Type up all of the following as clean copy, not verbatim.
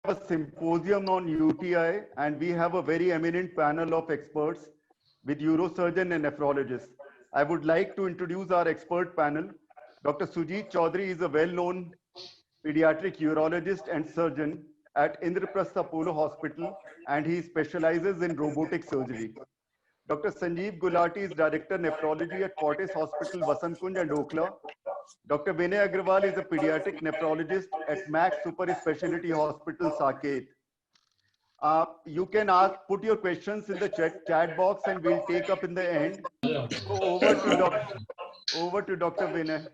a symposium on UTI, and we have a very eminent panel of experts with neurosurgeon and nephrologist. I would like to introduce our expert panel. Dr. Sujit Chaudhary is a well-known pediatric urologist and surgeon at Indraprastha Apollo Hospital, and he specializes in robotic surgery. Dr. Sanjeev Gulati is Director Nephrology at Fortis Hospital, Vasant Kunj and Okla. Dr. Vinay Aggarwal is a pediatric nephrologist at Max Super Specialty Hospital, Saket. You can put your questions in the chat box and we'll take up in the end. So over to Dr. Vinay.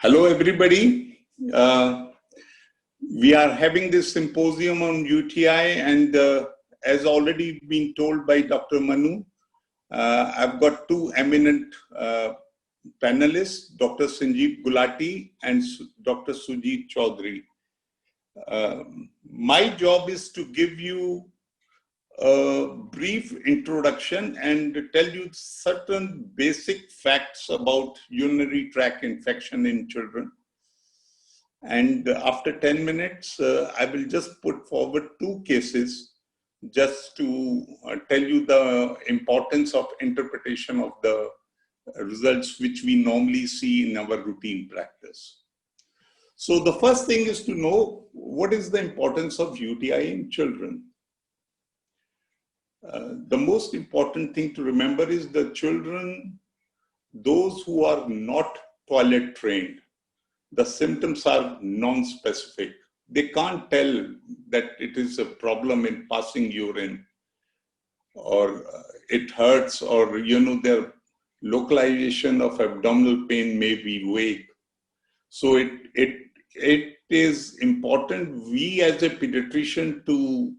Hello, everybody. We are having this symposium on UTI, and as already been told by Dr. Manu, I've got two eminent panelists, Dr. Sanjeev Gulati and Dr. Sujit Chaudhary. My job is to give you a brief introduction and tell you certain basic facts about urinary tract infection in children. And after 10 minutes, I will just put forward two cases just to tell you the importance of interpretation of the results which we normally see in our routine practice. So the first thing is to know what is the importance of UTI in children. The most important thing to remember is the children, those who are not toilet trained, the symptoms are non-specific. They can't tell that it is a problem in passing urine, or it hurts, or their localization of abdominal pain may be vague. So it is important, we as a pediatrician, to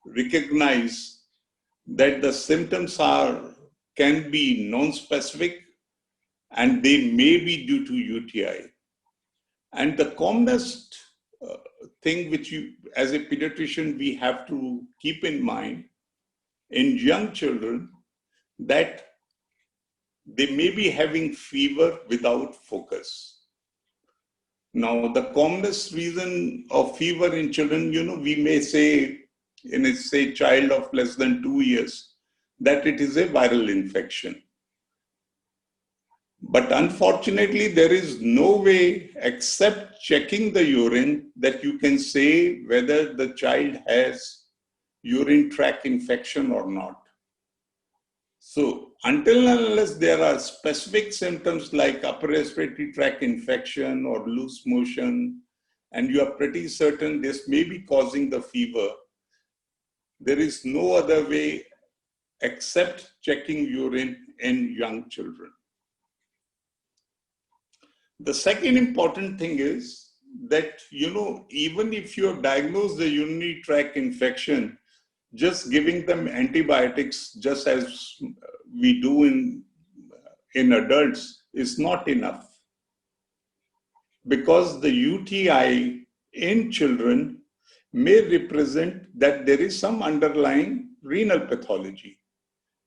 recognize that the symptoms can be non-specific and they may be due to UTI. And the commonest thing which as a pediatrician, we have to keep in mind in young children, that they may be having fever without focus. Now, the commonest reason of fever in children, we may say in a child of less than 2 years, that it is a viral infection. But unfortunately, there is no way except checking the urine that you can say whether the child has urine tract infection or not. So until and unless there are specific symptoms like upper respiratory tract infection or loose motion, and you are pretty certain this may be causing the fever, there is no other way except checking urine in young children. The second important thing is that, even if you have diagnosed the urinary tract infection, just giving them antibiotics, just as we do in adults, is not enough. Because the UTI in children may represent that there is some underlying renal pathology,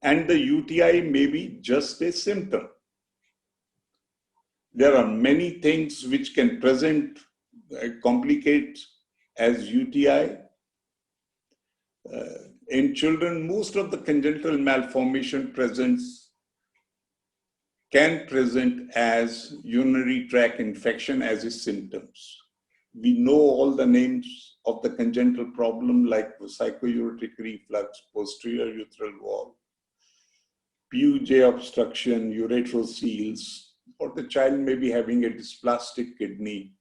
and the UTI may be just a symptom. There are many things which can complicate as UTI. In children, most of the congenital malformation can present as urinary tract infection as its symptoms. We know all the names of the congenital problem like psychouretic reflux, posterior urethral wall, PUJ obstruction, ureteroceles, or the child may be having a dysplastic kidney,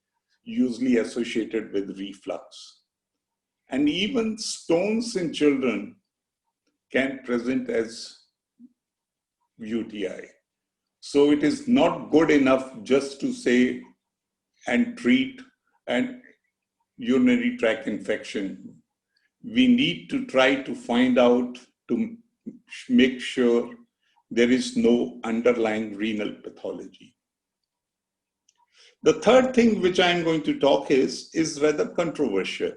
usually associated with reflux. And even stones in children can present as UTI. So it is not good enough just to say and treat an urinary tract infection. We need to try to find out, to make sure there is no underlying renal pathology. The third thing which I am going to talk is rather controversial.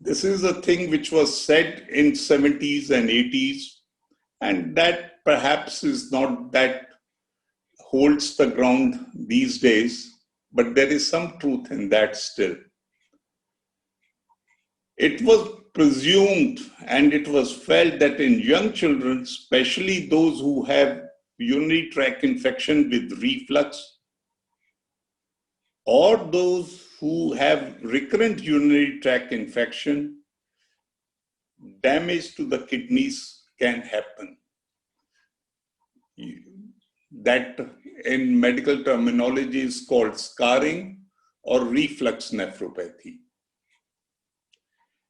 This is a thing which was said in 70s and 80s, and that perhaps is not that holds the ground these days, but there is some truth in that still. It was presumed and it was felt that in young children, especially those who have urinary tract infection with reflux, or those who have recurrent urinary tract infection, damage to the kidneys can happen. That in medical terminology is called scarring or reflux nephropathy.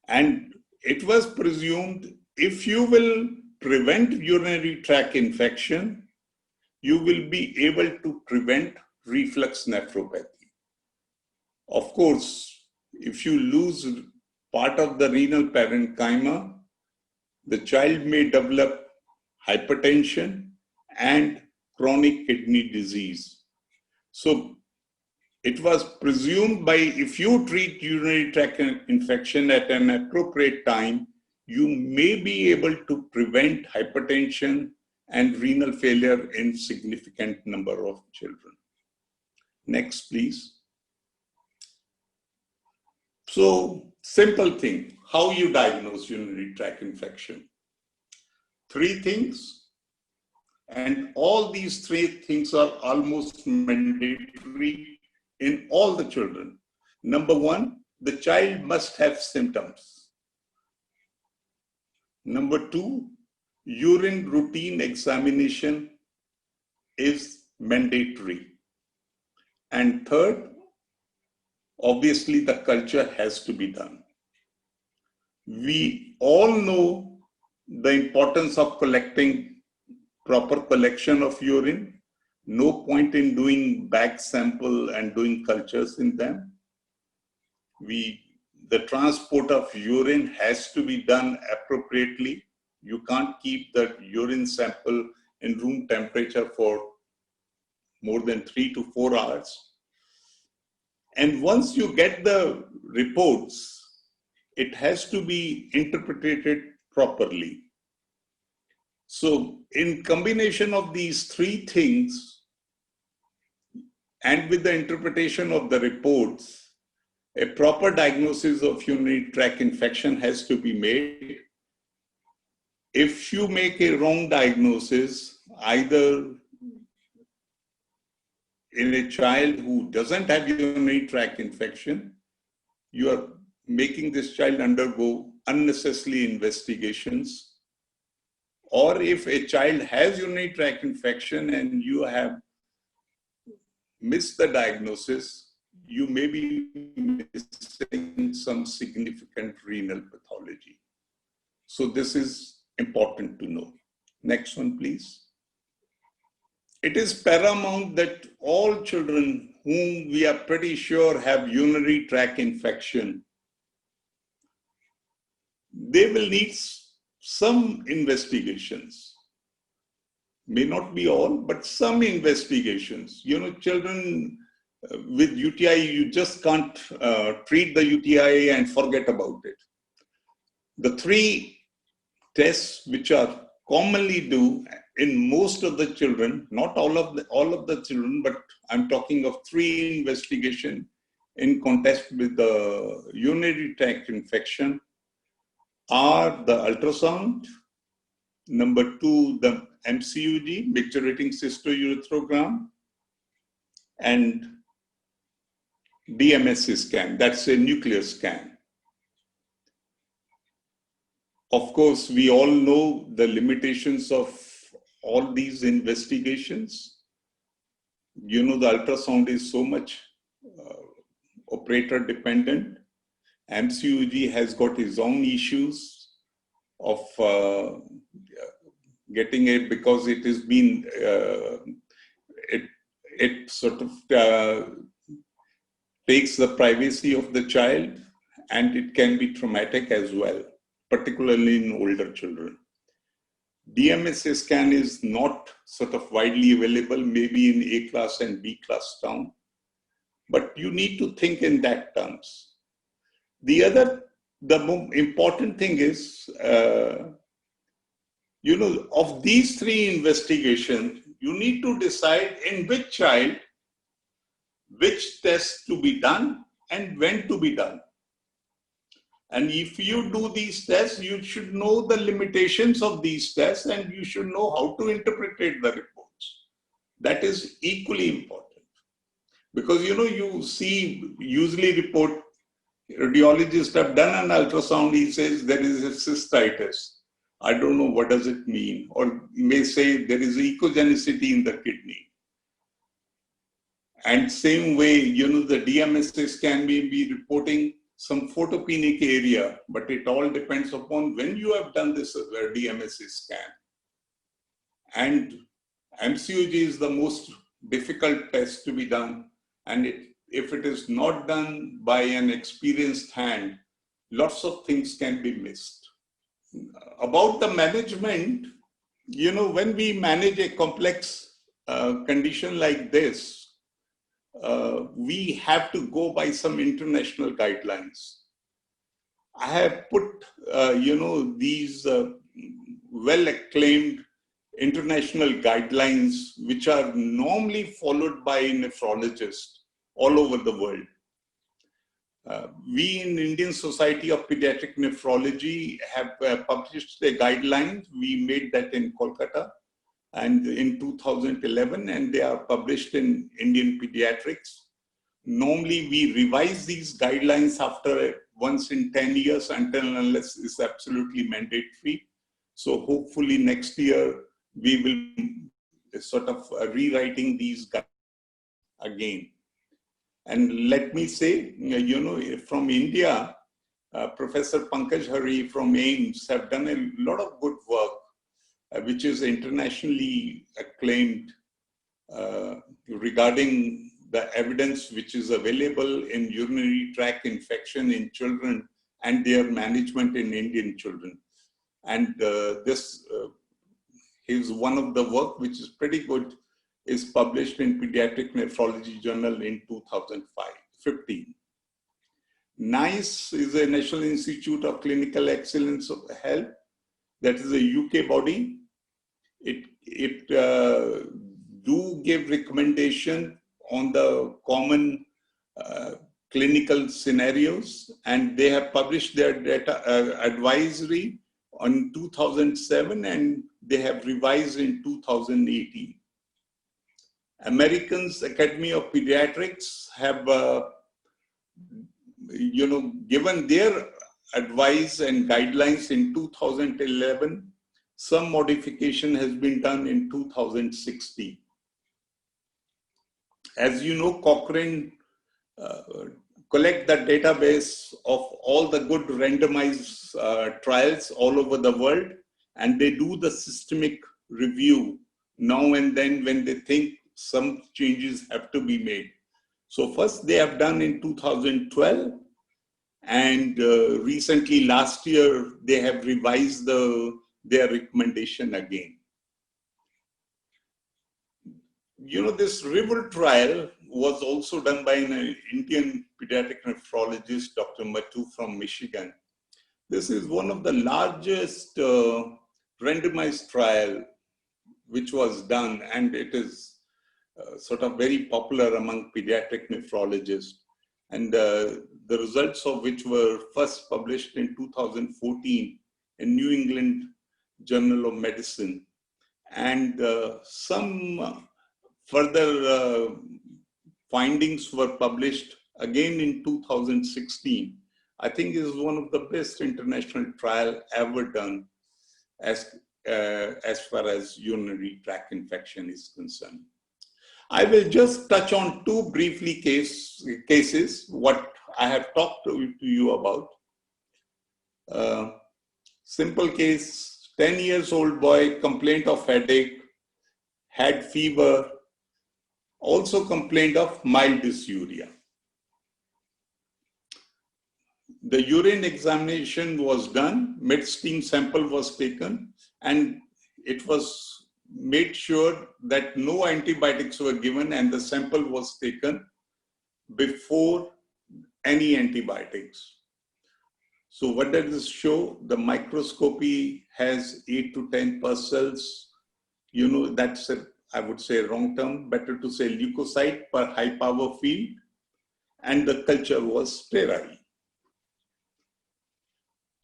And it was presumed if you will prevent urinary tract infection, you will be able to prevent reflux nephropathy. Of course, if you lose part of the renal parenchyma, the child may develop hypertension and chronic kidney disease. So it was presumed by if you treat urinary tract infection at an appropriate time, you may be able to prevent hypertension and renal failure in significant number of children. Next, please. So, simple thing, how you diagnose urinary tract infection. 3 things, and all these 3 things are almost mandatory in all the children. Number 1, the child must have symptoms. Number 2, urine routine examination is mandatory. And third, obviously the culture has to be done. We all know the importance of collecting proper collection of urine. No point in doing bag sample and doing cultures in them. The transport of urine has to be done appropriately. You can't keep the urine sample in room temperature for more than 3 to 4 hours. And once you get the reports, it has to be interpreted properly. So in combination of these 3 things, and with the interpretation of the reports, a proper diagnosis of urinary tract infection has to be made. If you make a wrong diagnosis, either in a child who doesn't have urinary tract infection, you are making this child undergo unnecessary investigations. Or if a child has urinary tract infection and you have missed the diagnosis, you may be missing some significant renal pathology. So this is important to know. Next one, please. It is paramount that all children whom we are pretty sure have urinary tract infection, they will need some investigations. May not be all, but some investigations. You know, children with UTI, you just can't treat the UTI and forget about it. The 3 tests which are commonly done in most of the children, not all of the children, but I'm talking of 3 investigations in context with the urinary tract infection are the ultrasound, number 2, the MCUG, micturating cystourethrogram, and DMSA scan, that's a nuclear scan. Of course, we all know the limitations of all these investigations. You know, the ultrasound is so much operator dependent. MCUG has got its own issues of getting it, because it has been, it sort of takes the privacy of the child, and it can be traumatic as well, particularly in older children. DMSA scan is not sort of widely available, maybe in A class and B class town, but you need to think in that terms. The more important thing is, you know, of these 3 investigations, you need to decide in which child, which tests to be done and when to be done. And if you do these tests, you should know the limitations of these tests and you should know how to interpret the reports. That is equally important. Because, you know, you see, usually report, radiologists have done an ultrasound, he says there is a cystitis. I don't know what does it mean. Or he may say there is echogenicity in the kidney. And same way, you know, the DMSA scan may be reporting some photopenic area, but it all depends upon when you have done this DMSA scan. And MCOG is the most difficult test to be done. And if it is not done by an experienced hand, lots of things can be missed. About the management, you know, when we manage a complex condition like this, we have to go by some international guidelines. I have put, you know, these well-acclaimed international guidelines, which are normally followed by nephrologists all over the world. We in Indian Society of Pediatric Nephrology have published a guideline. We made that in Kolkata and in 2011, and they are published in Indian Pediatrics. Normally, we revise these guidelines after once in 10 years until unless it's absolutely mandatory. So hopefully next year, we will sort of rewriting these guidelines again. And let me say, you know, from India, Professor Pankaj Hari from AIIMS have done a lot of good work, which is internationally acclaimed regarding the evidence which is available in urinary tract infection in children and their management in Indian children. And this is one of the work which is pretty good, is published in Pediatric Nephrology Journal in 2015. NICE is a National Institute of Clinical Excellence of Health. That is a UK body. It do give recommendation on the common clinical scenarios, and they have published their data advisory on 2007, and they have revised in 2018. Americans Academy of Pediatrics have, you know, given their advice and guidelines in 2011. Some modification has been done in 2016. As you know, Cochrane collect the database of all the good randomized trials all over the world, and they do the systemic review now and then when they think some changes have to be made. So first they have done in 2012, and recently last year they have revised their recommendation again. You know, this RIVER trial was also done by an Indian pediatric nephrologist, Dr. Matu from Michigan. This is one of the largest randomized trial which was done, and it is sort of very popular among pediatric nephrologists. And the results of which were first published in 2014 in New England Journal of Medicine. And some further findings were published again in 2016. I think it is one of the best international trial ever done as far as urinary tract infection is concerned. I will just touch on two briefly cases, what I have talked to you about. Simple case, 10 years old boy, complaint of headache, had fever, also complained of mild dysuria. The urine examination was done, mid-stream sample was taken, and it was made sure that no antibiotics were given and the sample was taken before any antibiotics. So what does this show? The microscopy has 8 to 10 pus cells. You know, that's I would say wrong term, better to say leukocyte per high power field, and the culture was sterile.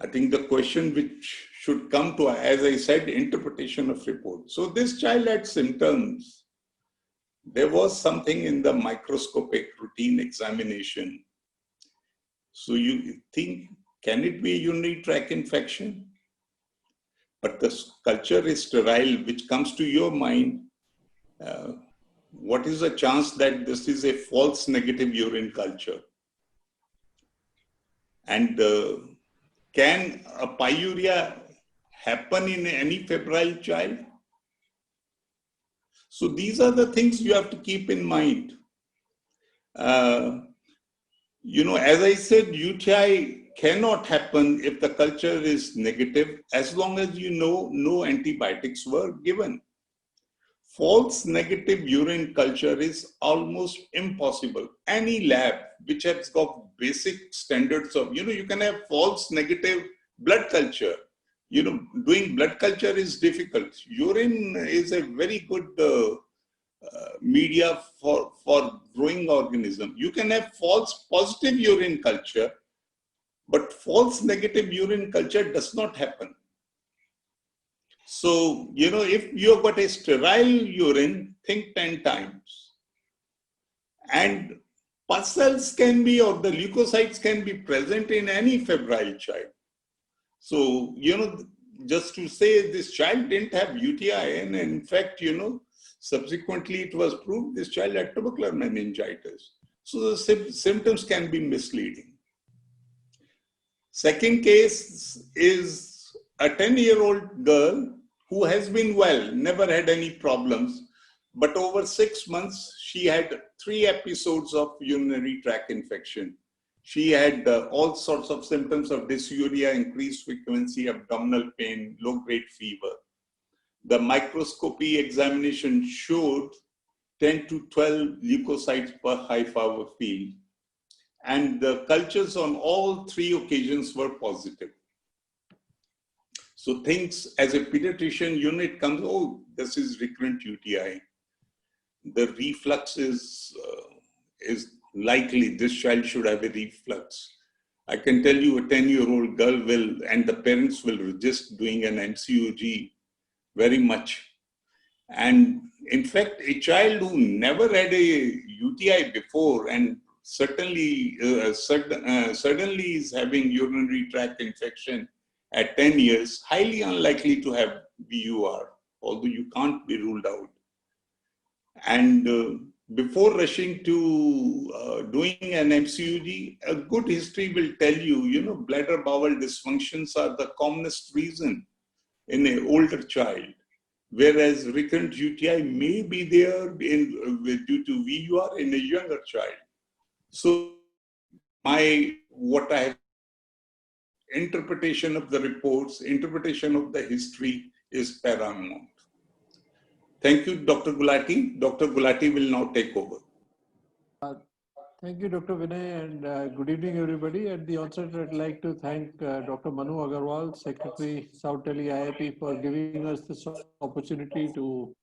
I think the question which should come to, as I said, interpretation of report. So this child had symptoms. There was something in the microscopic routine examination. So you think, can it be a urinary tract infection? But the culture is sterile, which comes to your mind. What is the chance that this is a false negative urine culture? And can a pyuria happen in any febrile child? So these are the things you have to keep in mind. You know, as I said, UTI cannot happen if the culture is negative, as long as you know no antibiotics were given. False negative urine culture is almost impossible. Any lab which has got basic standards of, you know, you can have false negative blood culture. You know, doing blood culture is difficult. Urine is a very good media for growing organism. You can have false positive urine culture, but false negative urine culture does not happen. So, you know, if you've got a sterile urine, think 10 times. And pus cells can be, or the leukocytes can be present in any febrile child. So, you know, just to say this child didn't have UTI, and in fact, you know, subsequently it was proved this child had tubercular meningitis. So the symptoms can be misleading. Second case is a 10-year-old girl who has been well, never had any problems, but over 6 months, she had 3 episodes of urinary tract infection. She had all sorts of symptoms of dysuria, increased frequency, abdominal pain, low-grade fever. The microscopy examination showed 10 to 12 leukocytes per high-power field. And the cultures on all 3 occasions were positive. So things, as a pediatrician, unit comes, oh, this is recurrent UTI. The reflux is likely, this child should have a reflux. I can tell you a 10-year-old girl will, and the parents will resist doing an MCOG very much. And in fact, a child who never had a UTI before and certainly is having urinary tract infection at 10 years, highly unlikely to have VUR, although you can't be ruled out. And before rushing to doing an MCUG, a good history will tell you, you know, bladder bowel dysfunctions are the commonest reason in an older child, whereas recurrent UTI may be there due to VUR in a younger child. So what I have, interpretation of the reports, interpretation of the history is paramount. Thank you, Dr. Gulati. Dr. Gulati will now take over. Thank you, Dr. Vinay, and good evening, everybody. At the onset, I'd like to thank Dr. Manu Aggarwal, Secretary, South Delhi IIP, for giving us this opportunity to,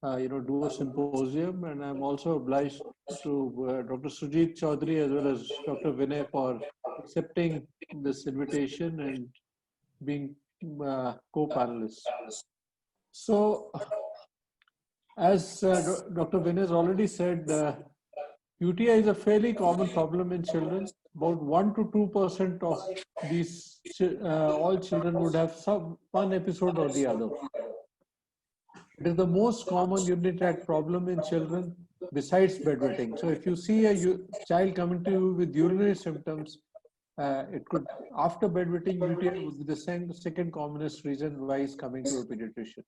do a symposium. And I'm also obliged to Dr. Sujit Chaudhary as well as Dr. Vinay for accepting this invitation and being co-panelists. So, as Dr. Vinay has already said, UTI is a fairly common problem in children. About 1 to 2% of these, all children would have one episode or the other. It is the most common urinary tract problem in children besides bedwetting. So if you see a child coming to you with urinary symptoms, it could, after bedwetting, UTI would be the second commonest reason why he's coming to a pediatrician.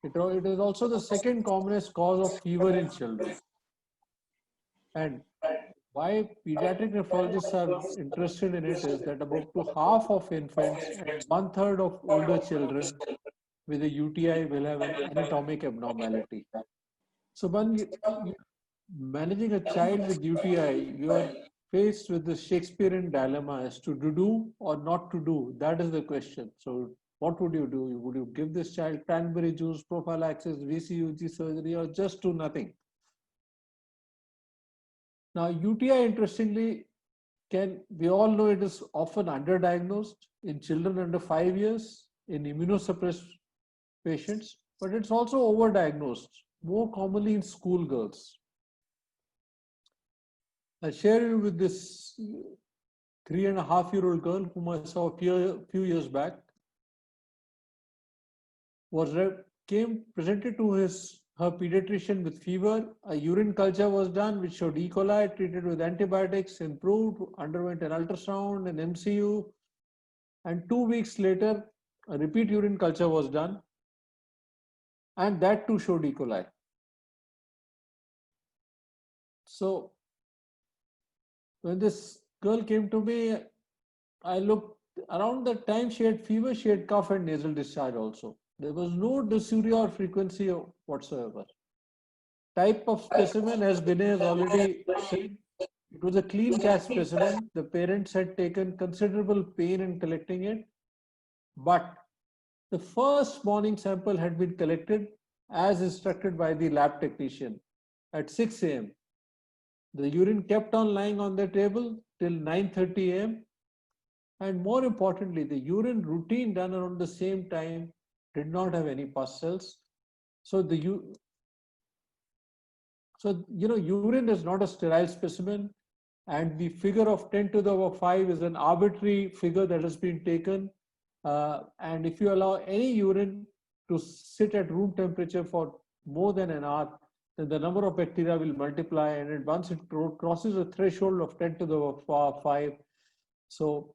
It is also the second commonest cause of fever in children. And why pediatric nephrologists are interested in it is that about half of infants and 1/3 of older children with a UTI will have an anatomic abnormality. So when managing a child with UTI, you are faced with the Shakespearean dilemma as to do or not to do. That is the question. So what would you do? Would you give this child cranberry juice, prophylaxis, VCUG surgery, or just do nothing? Now, UTI, interestingly, we all know it is often underdiagnosed in children under 5 years, in immunosuppressed patients, but it's also overdiagnosed, more commonly in schoolgirls. I share you with this 3.5-year-old girl whom I saw a few years back. Came presented to her pediatrician with fever. A urine culture was done which showed E. coli, treated with antibiotics, improved, underwent an ultrasound, an MCU, and 2 weeks later, a repeat urine culture was done, and that too showed E. coli. So when this girl came to me, I looked around the time she had fever, she had cough and nasal discharge also. There was no dysuria or frequency whatsoever. Type of specimen, as Vinay has already said, it was a clean catch specimen. The parents had taken considerable pain in collecting it, but the first morning sample had been collected as instructed by the lab technician at 6 a.m. The urine kept on lying on the table till 9:30 a.m. And more importantly, the urine routine done around the same time did not have any pus cells. So urine is not a sterile specimen, and the figure of 10 to the power 5 is an arbitrary figure that has been taken. And if you allow any urine to sit at room temperature for more than an hour, then the number of bacteria will multiply, and once it crosses a threshold of 10 to the power 5, so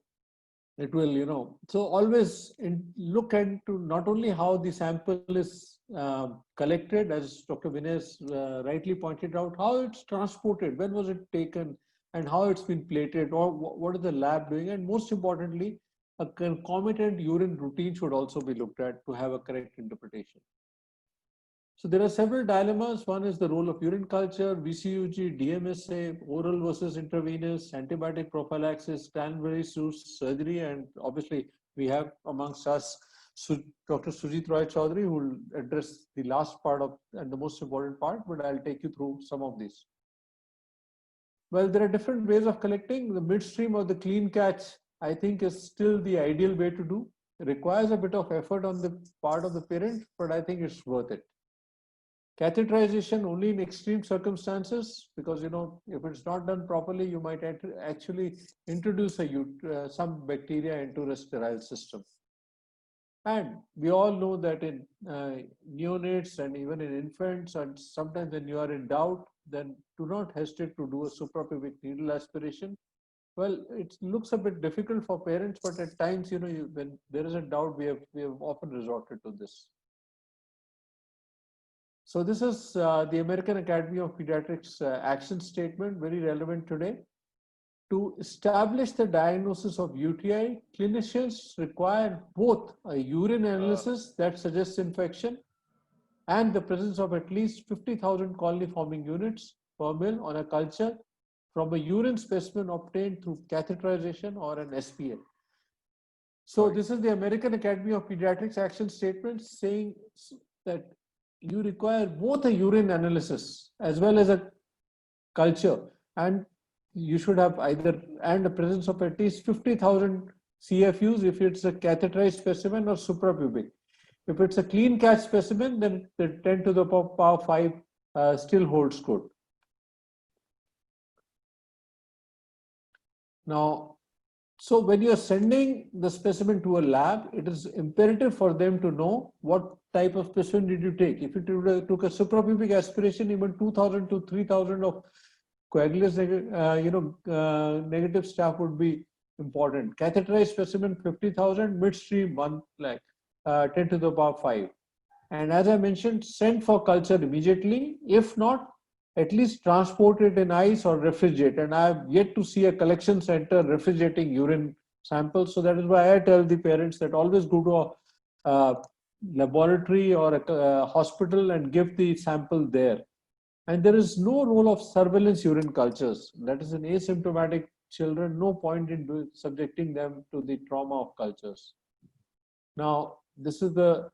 it will, so always look into not only how the sample is collected, as Dr. Vinay rightly pointed out, how it's transported, when was it taken, and how it's been plated, or what is the lab doing, and most importantly, a concomitant urine routine should also be looked at to have a correct interpretation. So there are several dilemmas. One is the role of urine culture, VCUG, DMSA, oral versus intravenous, antibiotic prophylaxis, Stanbury surgery, and obviously we have amongst us Dr. Sujit Roy Chaudhary, who will address the last part of and the most important part, but I'll take you through some of these. Well, there are different ways of collecting. The midstream or the clean catch, I think, is still the ideal way to do. It requires a bit of effort on the part of the parent, but I think it's worth it. Catheterization only in extreme circumstances, because if it's not done properly, you might actually introduce some bacteria into the sterile system. And we all know that in neonates and even in infants, and sometimes when you are in doubt, then do not hesitate to do a suprapubic needle aspiration. Well, it looks a bit difficult for parents, but at times, when there is a doubt, we have often resorted to this. So this is the American Academy of Pediatrics action statement, very relevant today. To establish the diagnosis of UTI, clinicians require both a urine analysis that suggests infection and the presence of at least 50,000 colony-forming units per mil on a culture from a urine specimen obtained through catheterization or an SPL. So this is the American Academy of Pediatrics action statement saying that you require both a urine analysis as well as a culture, and you should have either and a presence of at least 50,000 CFUs if it's a catheterized specimen or suprapubic. If it's a clean catch specimen, then the 10 to the power 5 still holds good. Now, so when you're sending the specimen to a lab, it is imperative for them to know what type of specimen did you take. If you took a suprapubic aspiration, even 2,000 to 3,000 of coagulous negative staph would be important. Catheterized specimen 50,000, midstream 1 lakh, 10 to the power 5. And as I mentioned, send for culture immediately. If not, at least transport it in ice or refrigerate. And I have yet to see a collection center refrigerating urine samples. So that is why I tell the parents that always go to a laboratory or a hospital and give the sample there. And there is no role of surveillance urine cultures. That is in asymptomatic children, no point in subjecting them to the trauma of cultures. Now, this is the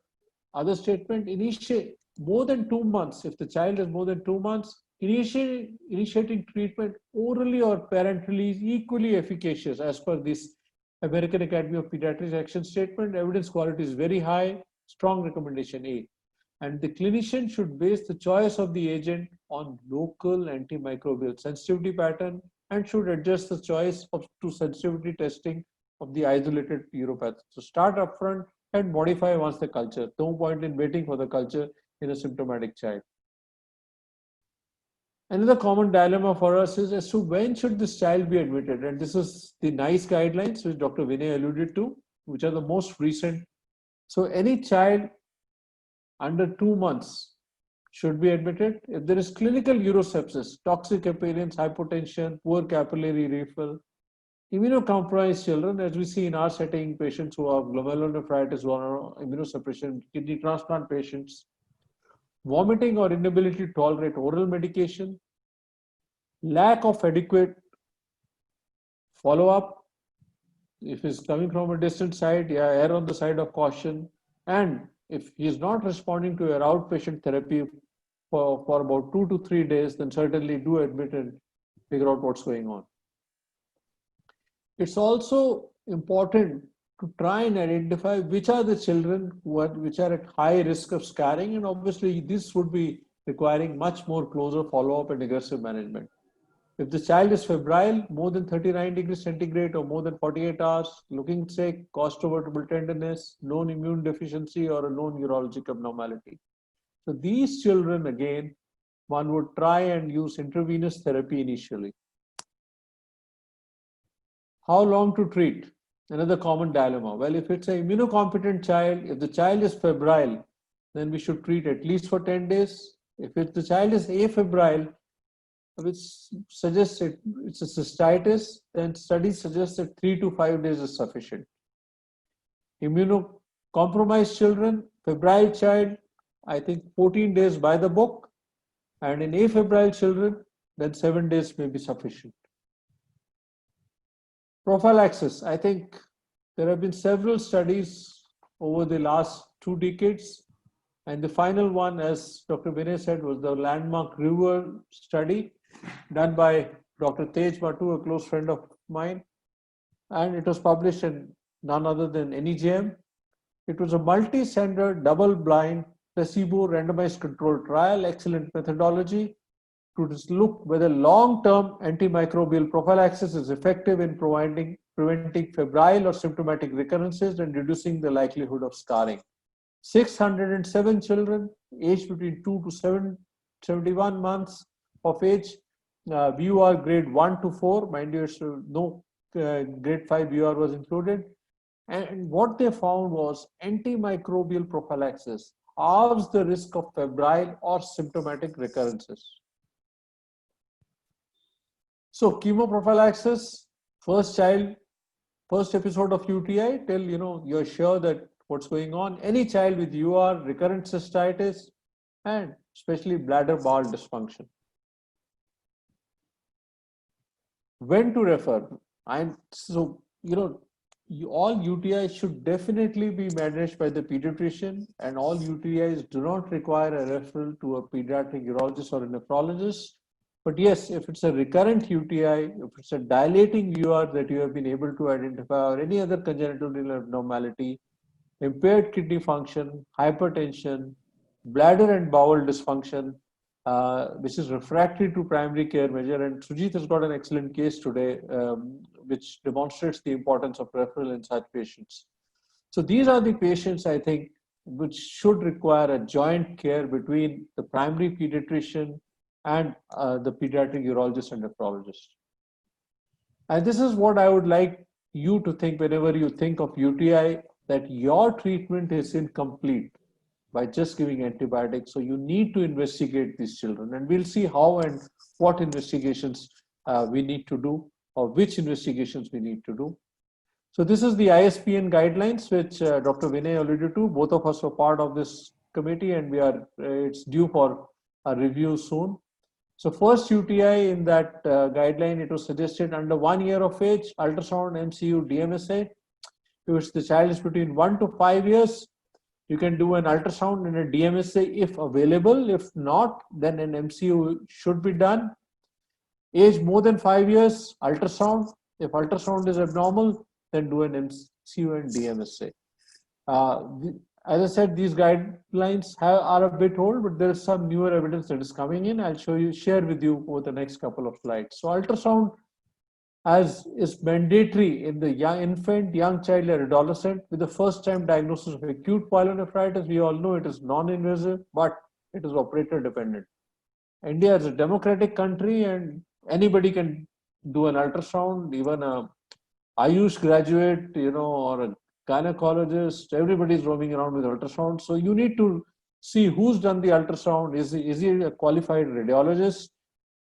other statement. Initiate more than 2 months. If the child is more than 2 months, initiating treatment orally or parentally is equally efficacious as per this American Academy of Pediatrics action statement. Evidence quality is very high, strong recommendation A. And the clinician should base the choice of the agent on local antimicrobial sensitivity pattern and should adjust the choice to sensitivity testing of the isolated uropathy. So start upfront and modify once the culture. No point in waiting for the culture in a symptomatic child. Another common dilemma for us is as to when should this child be admitted? And this is the NICE guidelines, which Dr. Vinay alluded to, which are the most recent. So any child under 2 months should be admitted if there is clinical urosepsis, toxic appearance, hypotension, poor capillary refill, immunocompromised children, as we see in our setting, patients who have glomerulonephritis or immunosuppression, kidney transplant patients, vomiting or inability to tolerate oral medication, lack of adequate follow-up. If he's coming from a distant site, err on the side of caution. And if he is not responding to your outpatient therapy for about 2 to 3 days, then certainly do admit and figure out what's going on. It's also important to try and identify which are the children which are at high risk of scarring, and obviously this would be requiring much more closer follow-up and aggressive management. If the child is febrile, more than 39 degrees centigrade or more than 48 hours, looking sick, costovertebral tenderness, known immune deficiency or a known urologic abnormality. So these children, again, one would try and use intravenous therapy initially. How long to treat? Another common dilemma. Well, if it's an immunocompetent child, if the child is febrile, then we should treat at least for 10 days. If the child is afebrile, which suggests it's a cystitis, then studies suggest that 3 to 5 days is sufficient. Immunocompromised children, febrile child, I think 14 days by the book, and in afebrile children, then 7 days may be sufficient. Prophylaxis, I think there have been several studies over the last 2 decades, and the final one, as Dr. Vinay said, was the landmark River study done by Dr. Tej Batu, a close friend of mine, and it was published in none other than NEJM. It was a multi-center, double-blind, placebo randomized controlled trial, excellent methodology to look whether long-term antimicrobial prophylaxis is effective in preventing febrile or symptomatic recurrences and reducing the likelihood of scarring. 607 children aged between 2 to 71 months of age, VUR grade 1 to 4, mind you, no grade 5 VUR was included. And what they found was antimicrobial prophylaxis halves the risk of febrile or symptomatic recurrences. So chemoprophylaxis, first episode of UTI, till you're sure that what's going on. Any child with UR, recurrent cystitis, and especially bladder bowel dysfunction. When to refer? All UTIs should definitely be managed by the pediatrician, and all UTIs do not require a referral to a pediatric urologist or a nephrologist. But yes, if it's a recurrent UTI, if it's a dilating UR that you have been able to identify, or any other congenital renal abnormality, impaired kidney function, hypertension, bladder and bowel dysfunction, which is refractory to primary care measure. And Sujit has got an excellent case today, which demonstrates the importance of referral in such patients. So these are the patients, I think, which should require a joint care between the primary pediatrician and the pediatric urologist and nephrologist. And this is what I would like you to think whenever you think of UTI, that your treatment is incomplete by just giving antibiotics. So you need to investigate these children, and we'll see how and what investigations we need to do, or which investigations we need to do. So this is the ISPN guidelines, which Dr. Vinay alluded to. Both of us were part of this committee, and it's due for a review soon. So first UTI in that guideline, it was suggested under 1 year of age, ultrasound, MCU, DMSA. If the child is between 1 to 5 years, You can do an ultrasound and a DMSA if available. If not, then an MCU should be done. Age more than 5 years, ultrasound. If ultrasound is abnormal, then do an MCU and DMSA. As I said, these guidelines are a bit old, but there is some newer evidence that is coming in. I'll share with you over the next couple of slides. So ultrasound as is mandatory in the young infant, young child, or adolescent with the first time diagnosis of acute pyelonephritis. We all know it is non-invasive, but it is operator dependent. India is a democratic country and anybody can do an ultrasound, even a Ayush graduate, or a gynecologist. Everybody's roaming around with ultrasound. So you need to see who's done the ultrasound. Is he a qualified radiologist?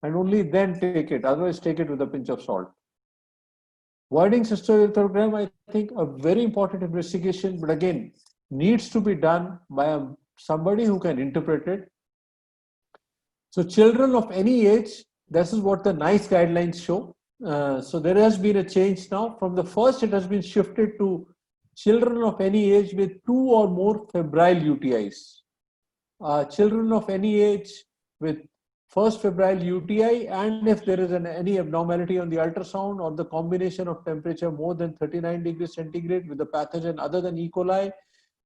And only then take it. Otherwise, take it with a pinch of salt. Voiding cystoscopiogram, I think, a very important investigation, but again, needs to be done by somebody who can interpret it. So children of any age, this is what the NICE guidelines show. So there has been a change now. From the first, it has been shifted to children of any age with 2 or more febrile UTIs. Children of any age with first febrile UTI, and if there is any abnormality on the ultrasound or the combination of temperature more than 39 degrees centigrade with a pathogen other than E. coli,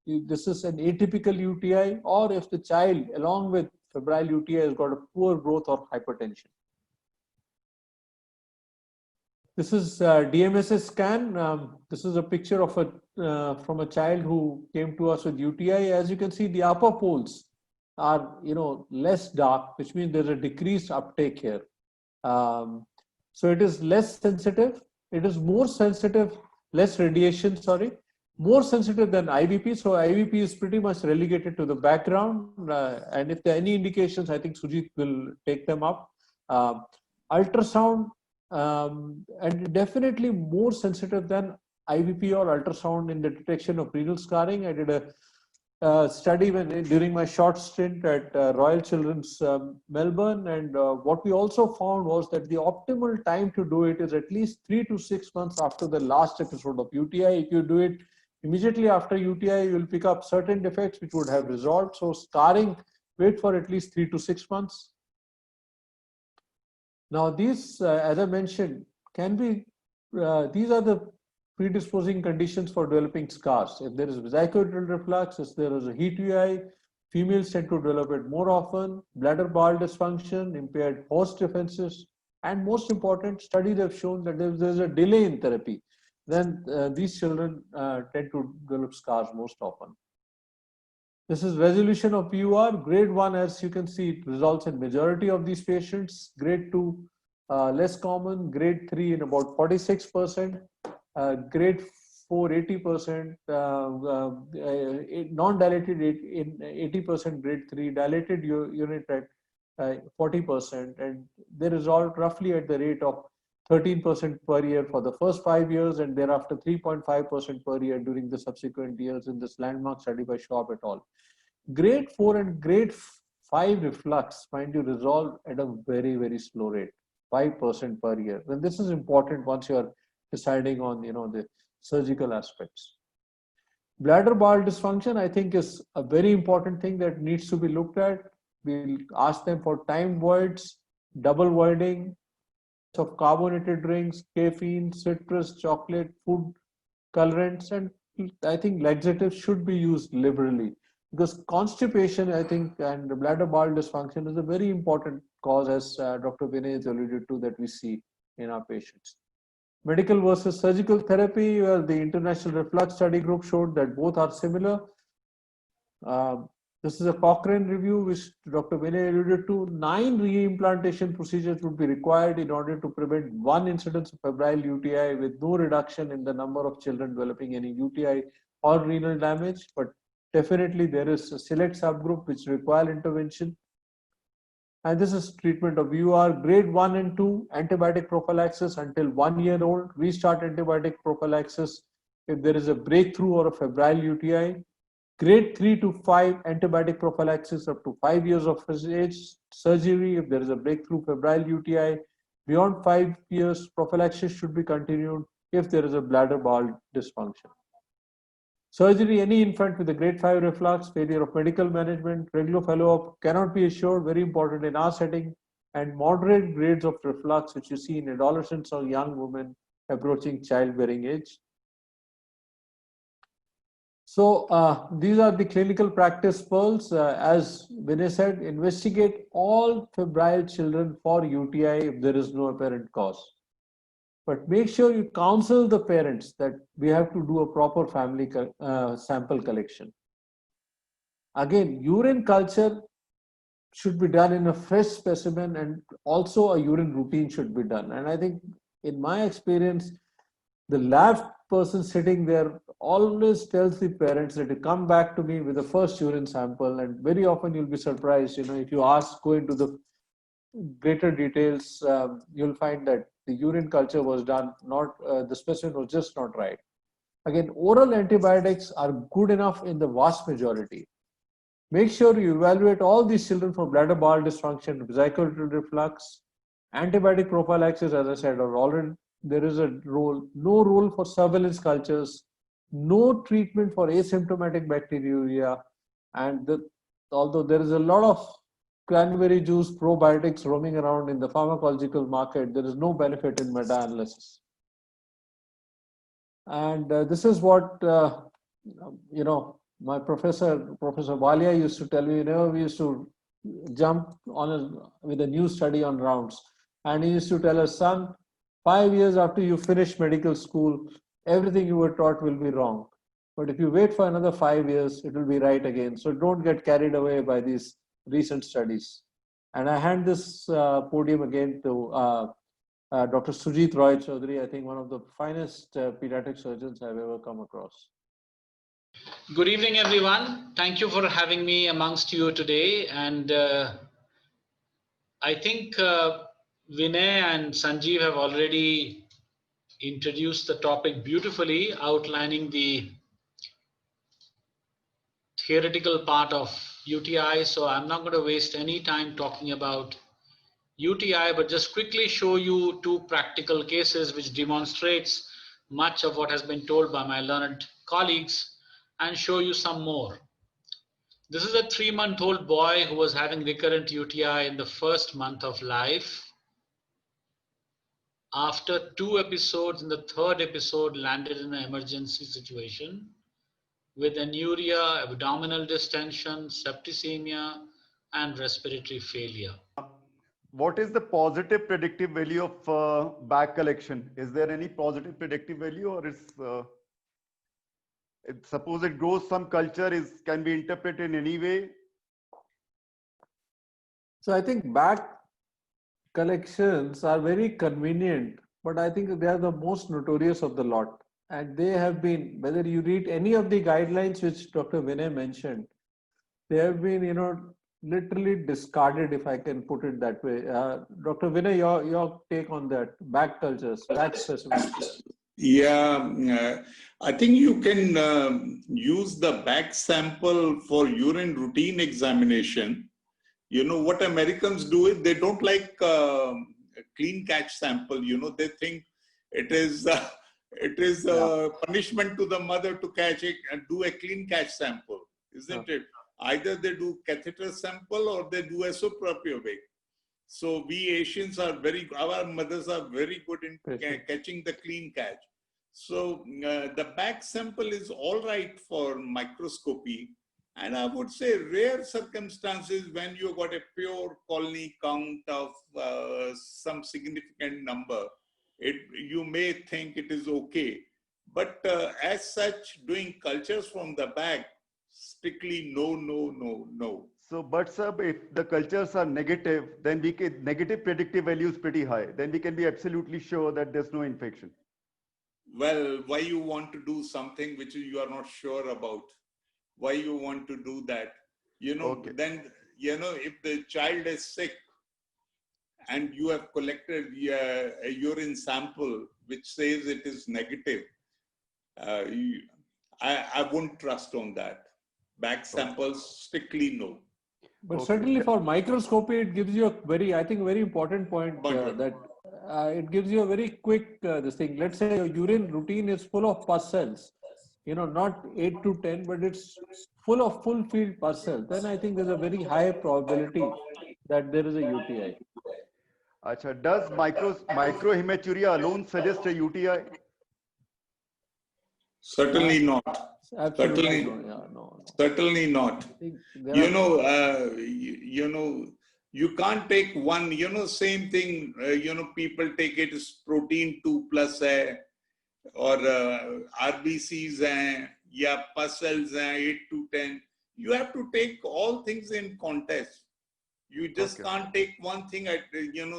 this is an atypical UTI, or if the child along with febrile UTI has got a poor growth or hypertension. This is DMSA scan. This is a picture of from a child who came to us with UTI. As you can see, the upper poles are less dark, which means there's a decreased uptake here. So it is less sensitive. It is more sensitive, less radiation, sorry, more sensitive than IVP. So IVP is pretty much relegated to the background. And if there are any indications, I think Sujit will take them up. Ultrasound, and definitely more sensitive than IVP or ultrasound in the detection of renal scarring. I did a study during my short stint at Royal Children's Melbourne, and what we also found was that the optimal time to do it is at least 3 to 6 months after the last episode of UTI. If you do it immediately after UTI, you will pick up certain defects which would have resolved. So scarring, wait for at least 3 to 6 months. Now these, as I mentioned, can be, these are the predisposing conditions for developing scars. If there is vesicoidal reflux, if there is a heat UTI, females tend to develop it more often, bladder bowel dysfunction, impaired host defenses, and most important, studies have shown that if there is a delay in therapy, then these children tend to develop scars most often. This is resolution of PUR. Grade 1, as you can see, it results in majority of these patients. Grade 2, less common. Grade 3 in about 46%. Grade 4, 80%. Non-dilated in 80%. Grade 3. Dilated unit at 40%. And they resolve roughly at the rate of 13% per year for the first 5 years, and thereafter 3.5% per year during the subsequent years in this landmark study by Schwab et al. Grade 4 and grade 5 reflux, mind you, resolve at a very, very slow rate, 5% per year. And this is important once you are deciding on the surgical aspects. Bladder bowel dysfunction, I think, is a very important thing that needs to be looked at. We'll ask them for time voids, double voiding of carbonated drinks, caffeine, citrus, chocolate, food colorants, and I think laxatives should be used liberally, because constipation, I think, and the bladder bowel dysfunction is a very important cause, as Dr. Vinay has alluded to, that we see in our patients. Medical versus surgical therapy, where the International Reflux Study Group showed that both are similar. This is a Cochrane review, which Dr. Vinay alluded to. 9 reimplantation procedures would be required in order to prevent 1 incidence of febrile UTI, with no reduction in the number of children developing any UTI or renal damage. But definitely there is a select subgroup which require intervention. And this is treatment of UR. Grade 1 and 2, antibiotic prophylaxis until 1 year old. Restart antibiotic prophylaxis if there is a breakthrough or a febrile UTI. Grade 3 to 5, antibiotic prophylaxis up to 5 years of age. Surgery if there is a breakthrough febrile UTI. Beyond 5 years, prophylaxis should be continued if there is a bladder bowel dysfunction. Surgery, any infant with a grade 5 reflux, failure of medical management, regular follow-up cannot be assured, very important in our setting, and moderate grades of reflux, which you see in adolescents or young women approaching childbearing age. So these are the clinical practice pearls. As Vinay said, investigate all febrile children for UTI if there is no apparent cause. But make sure you counsel the parents that we have to do a proper family sample collection. Again, urine culture should be done in a fresh specimen, and also a urine routine should be done. And I think in my experience, the lab person sitting there always tells the parents that you come back to me with the first urine sample, and very often you'll be surprised, if you go into the greater details, you'll find that the urine culture was done, the specimen was just not right. Again, oral antibiotics are good enough in the vast majority. Make sure you evaluate all these children for bladder bowel dysfunction, vesicular reflux, antibiotic prophylaxis, as I said, or already there is a role, no role for surveillance cultures, no treatment for asymptomatic bacteriuria, and although there is a lot of cranberry juice probiotics roaming around in the pharmacological market, there is no benefit in meta-analysis. And this is what, my Professor Walia used to tell me, we used to jump with a new study on rounds. And he used to tell us, son, 5 years after you finish medical school, everything you were taught will be wrong. But if you wait for another 5 years, it will be right again. So don't get carried away by these recent studies. And I hand this podium again to Dr. Sujit Roy Chaudhary, I think one of the finest pediatric surgeons I've ever come across. Good evening, everyone. Thank you for having me amongst you today. And I think Vinay and Sanjeev have already introduced the topic beautifully, outlining the theoretical part of UTI. So I'm not going to waste any time talking about UTI, but just quickly show you two practical cases which demonstrates much of what has been told by my learned colleagues, and show you some more. This is a 3-month-old boy who was having recurrent UTI in the first month of life. After 2 episodes, in the 3rd episode, landed in an emergency situation with anuria, abdominal distension, septicemia, and respiratory failure. What is the positive predictive value of bag collection? Is there any positive predictive value, or suppose it grows some culture can be interpreted in any way? So I think bag collections are very convenient, but I think they are the most notorious of the lot. And they have been, whether you read any of the guidelines which Dr. Vinay mentioned, they have been, literally discarded, if I can put it that way. Dr. Vinay, your take on that, bag cultures, bag specimens. Yeah, I think you can use the bag sample for urine routine examination. What Americans do is they don't like a clean catch sample. They think it is a punishment to the mother to catch it and do a clean catch sample, isn't it? Either they do catheter sample or they do esopropiovic. So we Asians our mothers are very good in catching the clean catch. So the bag sample is all right for microscopy. And I would say rare circumstances when you got a pure colony count of some significant number, you may think it is okay. But as such, doing cultures from the bag, strictly no. So, but sir, if the cultures are negative, then negative predictive value is pretty high. Then we can be absolutely sure that there's no infection. Well, why you want to do something which you are not sure about? Why you want to do that? Okay. Then, if the child is sick and you have collected a urine sample which says it is negative, I wouldn't trust on that. Bag samples, strictly no. But certainly for microscopy, it gives you a very important point that it gives you a very quick this thing. Let's say your urine routine is full of pus cells. not 8 to 10, but it's full of full field pus, then I think there's a very high probability that there is a UTI. Acha, does microhematuria alone suggest a UTI? Certainly not. Absolutely no. Yeah, no. Certainly not. You can't take one, same thing, people take it as protein 2 plus hai, or RBCs hai, yeah, pus cells hai, 8 to 10. You have to take all things in context. You just can't take one thing at,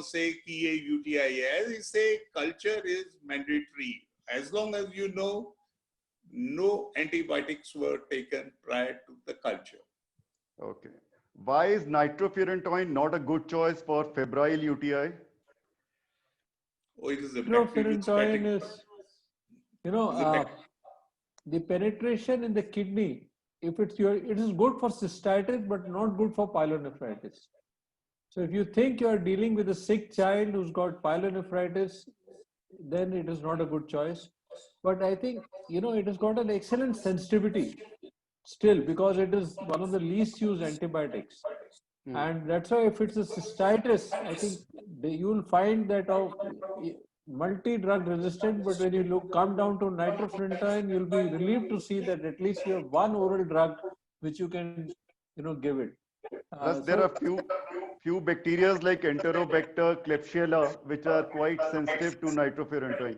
say ki ye UTI hai. As you say, culture is mandatory. As long as you know, no antibiotics were taken prior to the culture. Okay. Why is nitrofurantoin not a good choice for febrile UTI? Oh, it is a nitrofurantoin is, the penetration in the kidney, if it is good for cystitis, but not good for pyelonephritis. So if you think you are dealing with a sick child who's got pyelonephritis, then it is not a good choice. But I think, it has got an excellent sensitivity still, because it is one of the least used antibiotics. And that's why if it's a cystitis, I think you will find that multi-drug resistant, but when you come down to nitrofurantoin, you'll be relieved to see that at least you have one oral drug which you can, give it. Plus, there are few bacteria like Enterobacter, Klebsiella, which are quite sensitive to nitrofurantoin.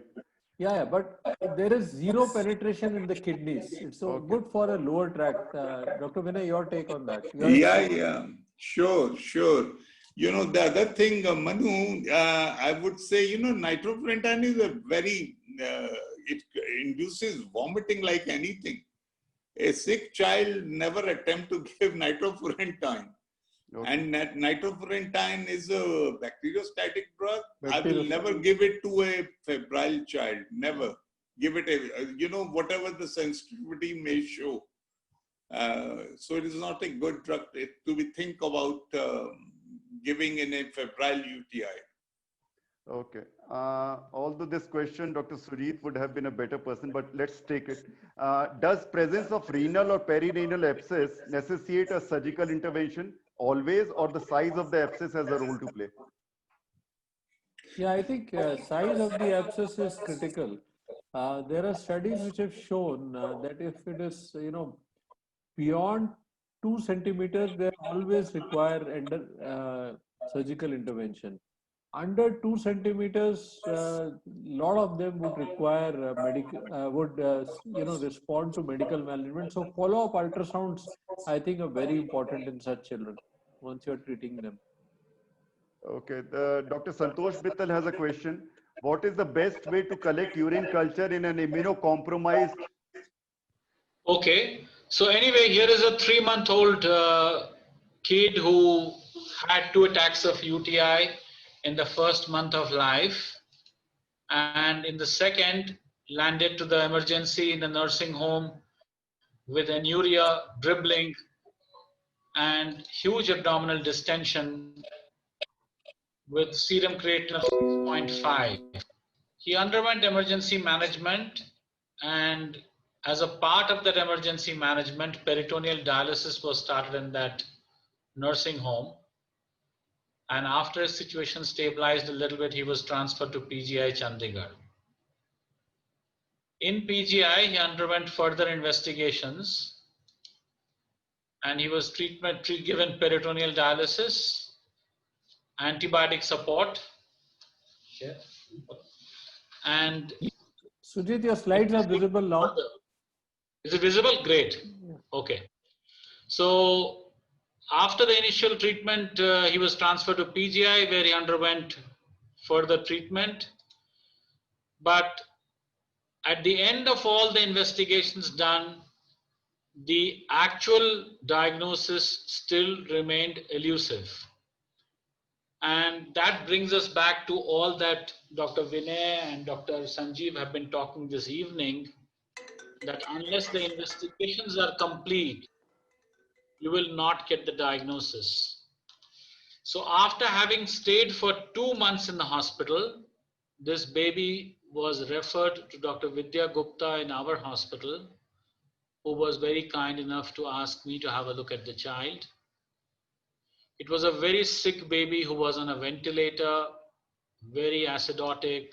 Yeah, but there is zero penetration in the kidneys. It's so good for a lower tract. Dr. Vinay, your take on that? Yeah. Sure. The other thing, Manu, I would say, nitrofurantoin is a very, it induces vomiting like anything. A sick child never attempt to give nitrofurantoin. And nitrofurantoin is a bacteriostatic drug. I will never give it to a febrile child. Never. Give it whatever the sensitivity may show. So it is not a good drug to be think about giving in a febrile UTI. Okay. Although this question, Dr. Sujit would have been a better person, but let's take it. Does presence of renal or perirenal abscess necessitate a surgical intervention always, or the size of the abscess has a role to play? Yeah, I think size of the abscess is critical. There are studies which have shown that if it is, beyond 2 centimeters, they always require surgical intervention. Under 2 centimeters, lot of them would require respond to medical management. So follow-up ultrasounds, I think, are very important in such children once you're treating them. Okay, Dr. Santosh Bittal has a question. What is the best way to collect urine culture in an immunocompromised? Okay, so anyway, here is a 3-month-old kid who had 2 attacks of UTI in the first month of life, and in the second landed to the emergency in the nursing home with anuria, dribbling, and huge abdominal distension with serum creatinine of 6.5. He underwent emergency management, and as a part of that emergency management, peritoneal dialysis was started in that nursing home. And after his situation stabilized a little bit, he was transferred to PGI Chandigarh. In PGI, he underwent further investigations, and he was given peritoneal dialysis, antibiotic support, and Sujit, your slides are visible now. Is it visible? Great. Okay. So after the initial treatment, he was transferred to PGI, where he underwent further treatment. But at the end of all the investigations done, the actual diagnosis still remained elusive. And that brings us back to all that Dr. Vinay and Dr. Sanjeev have been talking this evening, that unless the investigations are complete, you will not get the diagnosis. So after having stayed for 2 months in the hospital, this baby was referred to Dr. Vidya Gupta in our hospital, who was very kind enough to ask me to have a look at the child. It was a very sick baby who was on a ventilator, very acidotic,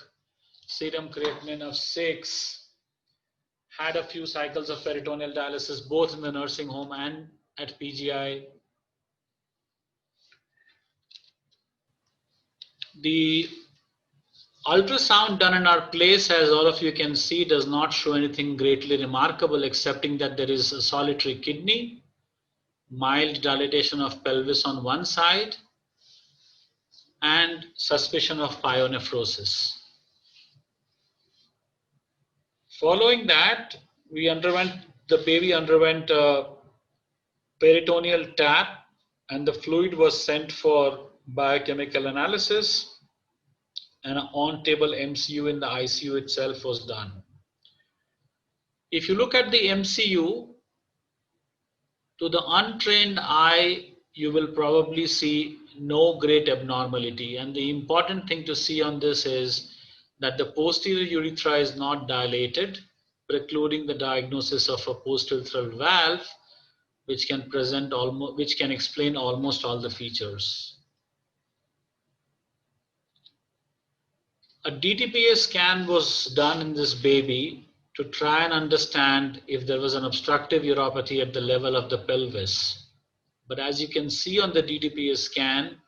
serum creatinine of 6, had a few cycles of peritoneal dialysis, both in the nursing home and at PGI. The ultrasound done in our place, as all of you can see, does not show anything greatly remarkable, excepting that there is a solitary kidney, mild dilatation of pelvis on one side, and suspicion of pyonephrosis. Following that, the baby underwent a peritoneal tap, and the fluid was sent for biochemical analysis, and an on-table MCU in the ICU itself was done. If you look at the MCU, to the untrained eye, you will probably see no great abnormality. And the important thing to see on this is that the posterior urethra is not dilated, precluding the diagnosis of a post-urethral valve, which can explain almost all the features. A DTPA scan was done in this baby to try and understand if there was an obstructive uropathy at the level of the pelvis. But as you can see on the DTPA scan,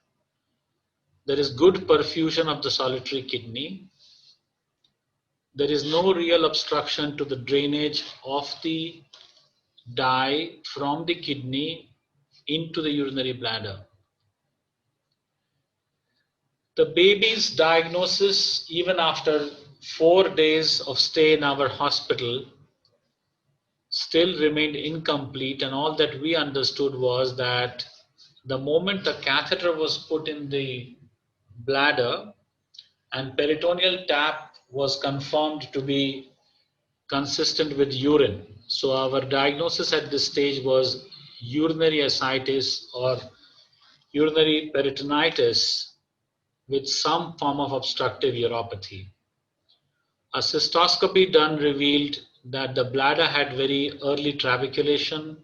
there is good perfusion of the solitary kidney. There is no real obstruction to the drainage of the dye from the kidney into the urinary bladder. The baby's diagnosis, even after 4 days of stay in our hospital, still remained incomplete, and all that we understood was that the moment the catheter was put in the bladder and peritoneal tap was confirmed to be consistent with urine. So our diagnosis at this stage was urinary ascites or urinary peritonitis with some form of obstructive uropathy. A cystoscopy done revealed that the bladder had very early trabeculation.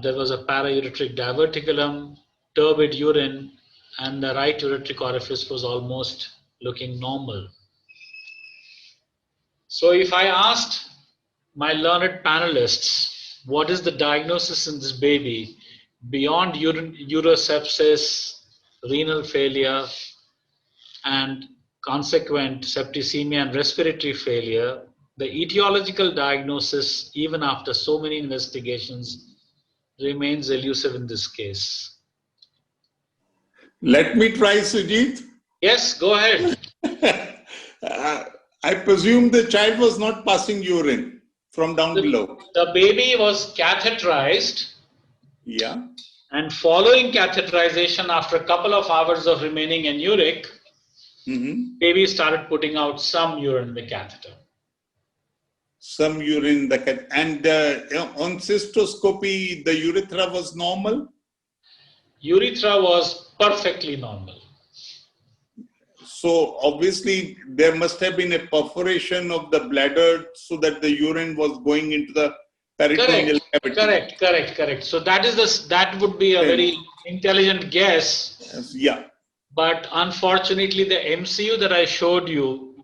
There was a paraureteric diverticulum, turbid urine, and the right ureteric orifice was almost looking normal. So if I asked my learned panelists, what is the diagnosis in this baby beyond urosepsis, renal failure, and consequent septicemia and respiratory failure, the etiological diagnosis, even after so many investigations, remains elusive in this case. Let me try, Sujit. Yes, go ahead. I presume the child was not passing urine from down below. The baby was catheterized. Yeah. And following catheterization, after a couple of hours of remaining anuric, baby started putting out some urine in the catheter. Some urine in the catheter. And on cystoscopy, the urethra was normal? Urethra was perfectly normal. So obviously there must have been a perforation of the bladder so that the urine was going into the peritoneal cavity. Correct. So that would be a very intelligent guess. Yeah. But unfortunately, the MCU that I showed you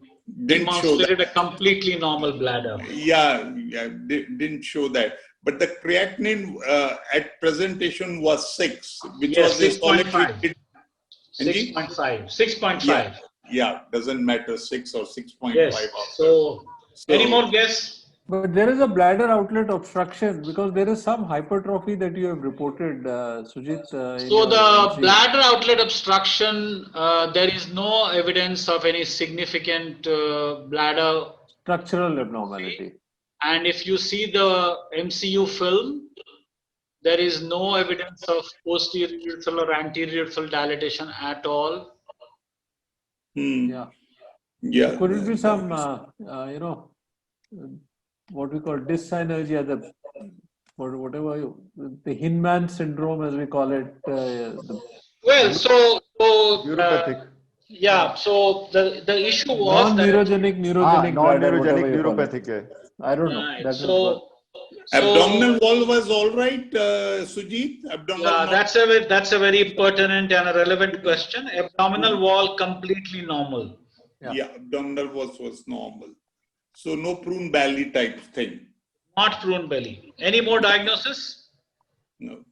demonstrated a completely normal bladder. Yeah, didn't show that. But the creatinine at presentation was 6, which was a solitary. 6.5. Yeah, doesn't matter 6 or 6.5. Yes. So, any more guess? But there is a bladder outlet obstruction because there is some hypertrophy that you have reported, Sujit. So the bladder outlet obstruction, there is no evidence of any significant bladder structural abnormality. And if you see the MCU film, there is no evidence of posterior urethral or anterior urethral dilatation at all. Yeah. So could it be some, what we call dyssynergia, the Hinman syndrome, as we call it? Neuropathic. Yeah. So the issue was non-neurogenic bladder. Non-neurogenic neuropathic. I don't know. So Abdominal wall was all right, Sujit? Yeah, that's a very pertinent and a relevant question. Abdominal wall completely normal. Yeah, abdominal was normal. So no prune belly type thing. Not prune belly. Any more diagnosis? No.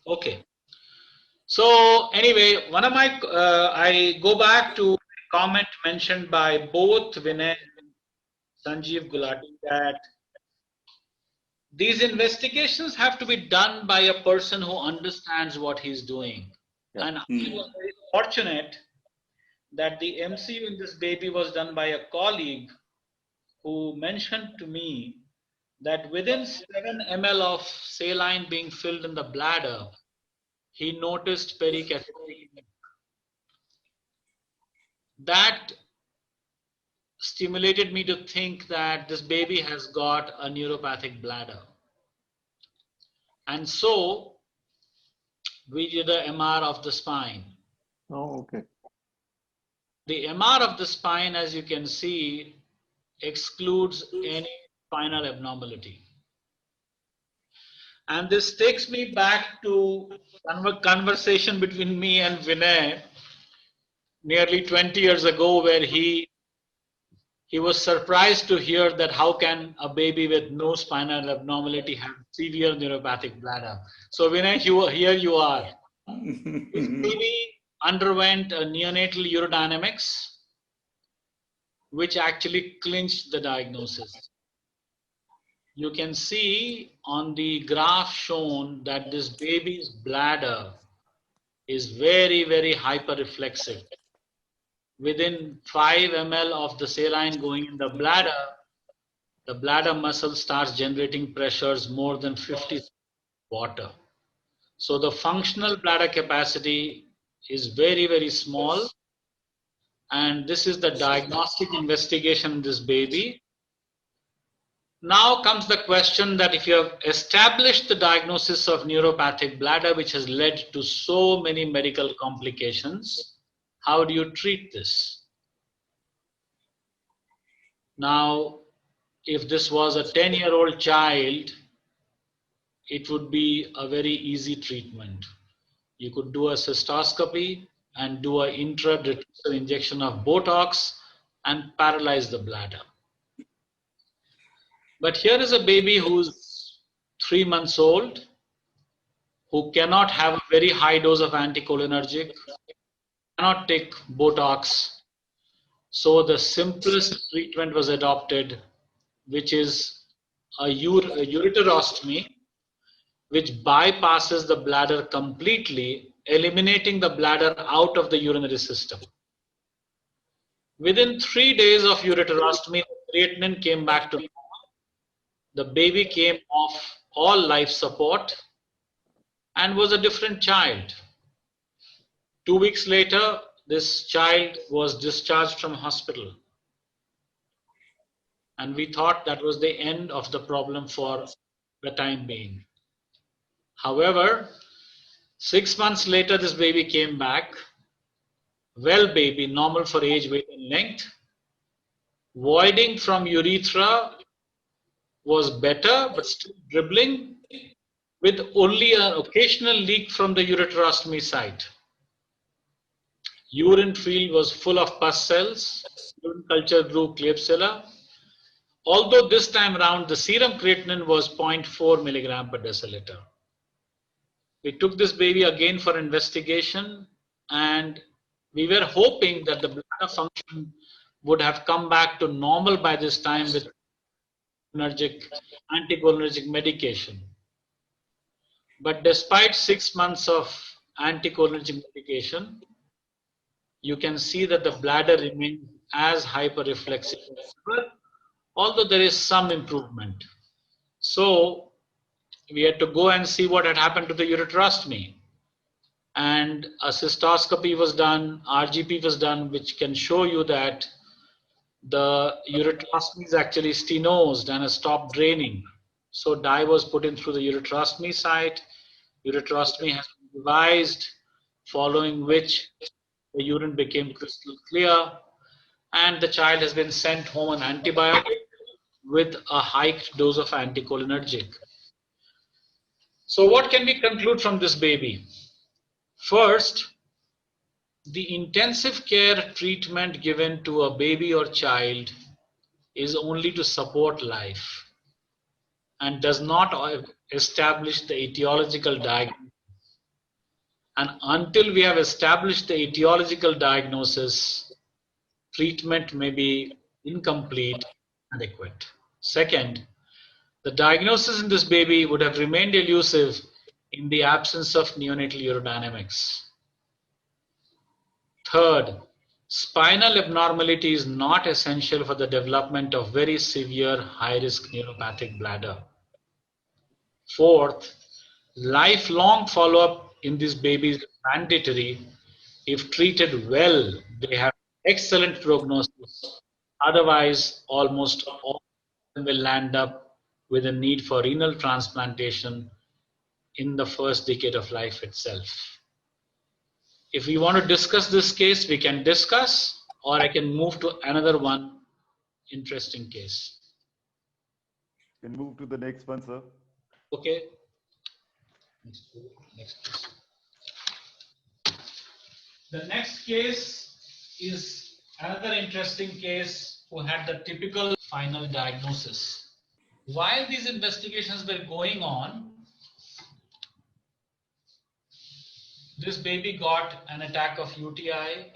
Okay. So anyway, I go back to a comment mentioned by both Vinay and Sanjeev Gulati that these investigations have to be done by a person who understands what he's doing. Yeah. And I was very fortunate that the MCU in this baby was done by a colleague who mentioned to me that within 7 ml of saline being filled in the bladder, he noticed pericatheteric. That stimulated me to think that this baby has got a neuropathic bladder. And so we did a MR of the spine. Oh, okay. The MR of the spine, as you can see, excludes any spinal abnormality. And this takes me back to a conversation between me and Vinay nearly 20 years ago, where he was surprised to hear that how can a baby with no spinal abnormality have severe neuropathic bladder. So Vinay, here you are. This baby underwent a neonatal urodynamics, which actually clinched the diagnosis. You can see on the graph shown that this baby's bladder is very, very hyperreflexive. Within 5 ml of the saline going in the bladder muscle starts generating pressures more than 50 water. So the functional bladder capacity is very, very small. And this is the diagnostic investigation in this baby. Now comes the question that if you have established the diagnosis of neuropathic bladder, which has led to so many medical complications, how do you treat this? Now, if this was a 10-year-old child, it would be a very easy treatment. You could do a cystoscopy and do an intradetussal injection of Botox and paralyze the bladder. But here is a baby who's 3 months old, who cannot have a very high dose of anticholinergic, cannot take Botox. So the simplest treatment was adopted, which is a ureterostomy, which bypasses the bladder completely, eliminating the bladder out of the urinary system. Within 3 days of ureterostomy, the creatinine came back to normal. The baby came off all life support and was a different child. 2 weeks later, this child was discharged from hospital. And we thought that was the end of the problem for the time being. However, 6 months later, this baby came back. Well baby, normal for age, weight and length. Voiding from urethra was better, but still dribbling, with only an occasional leak from the ureterostomy site. Urine field was full of pus cells. Urine culture grew Klebsiella. Although this time around the serum creatinine was 0.4 milligram per deciliter. We took this baby again for investigation, and we were hoping that the bladder function would have come back to normal by this time with anticholinergic medication. But despite 6 months of anticholinergic medication, you can see that the bladder remains as hyperreflexive, although there is some improvement. So we had to go and see what had happened to the ureterostomy. And a cystoscopy was done, RGP was done, which can show you that the ureterostomy is actually stenosed and has stopped draining. So dye was put in through the ureterostomy site. Ureterostomy has been revised, following which the urine became crystal clear, and the child has been sent home on antibiotic, with a high dose of anticholinergic. So what can we conclude from this baby? First, the intensive care treatment given to a baby or child is only to support life and does not establish the etiological diagnosis. And until we have established the etiological diagnosis, treatment may be incomplete and inadequate. Second, the diagnosis in this baby would have remained elusive in the absence of neonatal urodynamics. Third, spinal abnormality is not essential for the development of very severe high-risk neuropathic bladder. Fourth, lifelong follow-up in these babies is mandatory. If treated well, they have excellent prognosis. Otherwise, almost all of them will land up with a need for renal transplantation in the first decade of life itself. If we want to discuss this case, we can discuss, or I can move to another one interesting case. Can move to the next one, sir. Okay. Next. The next case is another interesting case who had the typical final diagnosis. While these investigations were going on, this baby got an attack of UTI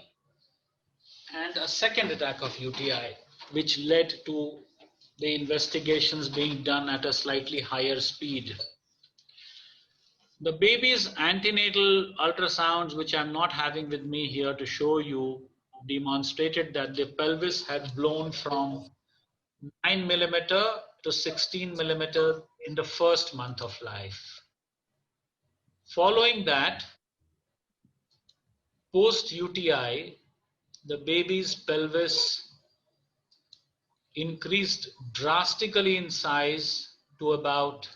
and a second attack of UTI, which led to the investigations being done at a slightly higher speed. The baby's antenatal ultrasounds, which I'm not having with me here to show you, demonstrated that the pelvis had blown from 9 millimeter to 16 millimeter in the first month of life. Following that, post-UTI, the baby's pelvis increased drastically in size to about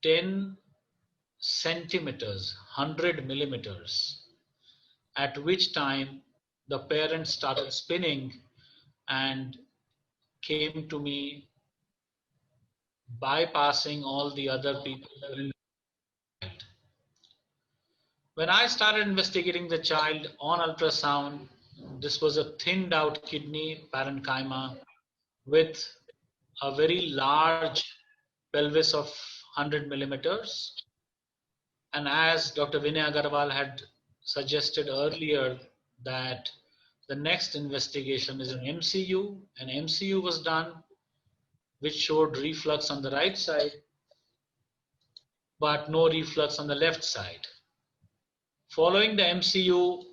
10 centimeters, 100 millimeters, at which time the parents started spinning and came to me bypassing all the other people. When I started investigating the child on ultrasound, this was a thinned out kidney parenchyma with a very large pelvis of 100 millimeters. And as Dr. Vinay Aggarwal had suggested earlier, that the next investigation is an MCU. An MCU was done, which showed reflux on the right side, but no reflux on the left side. Following the MCU,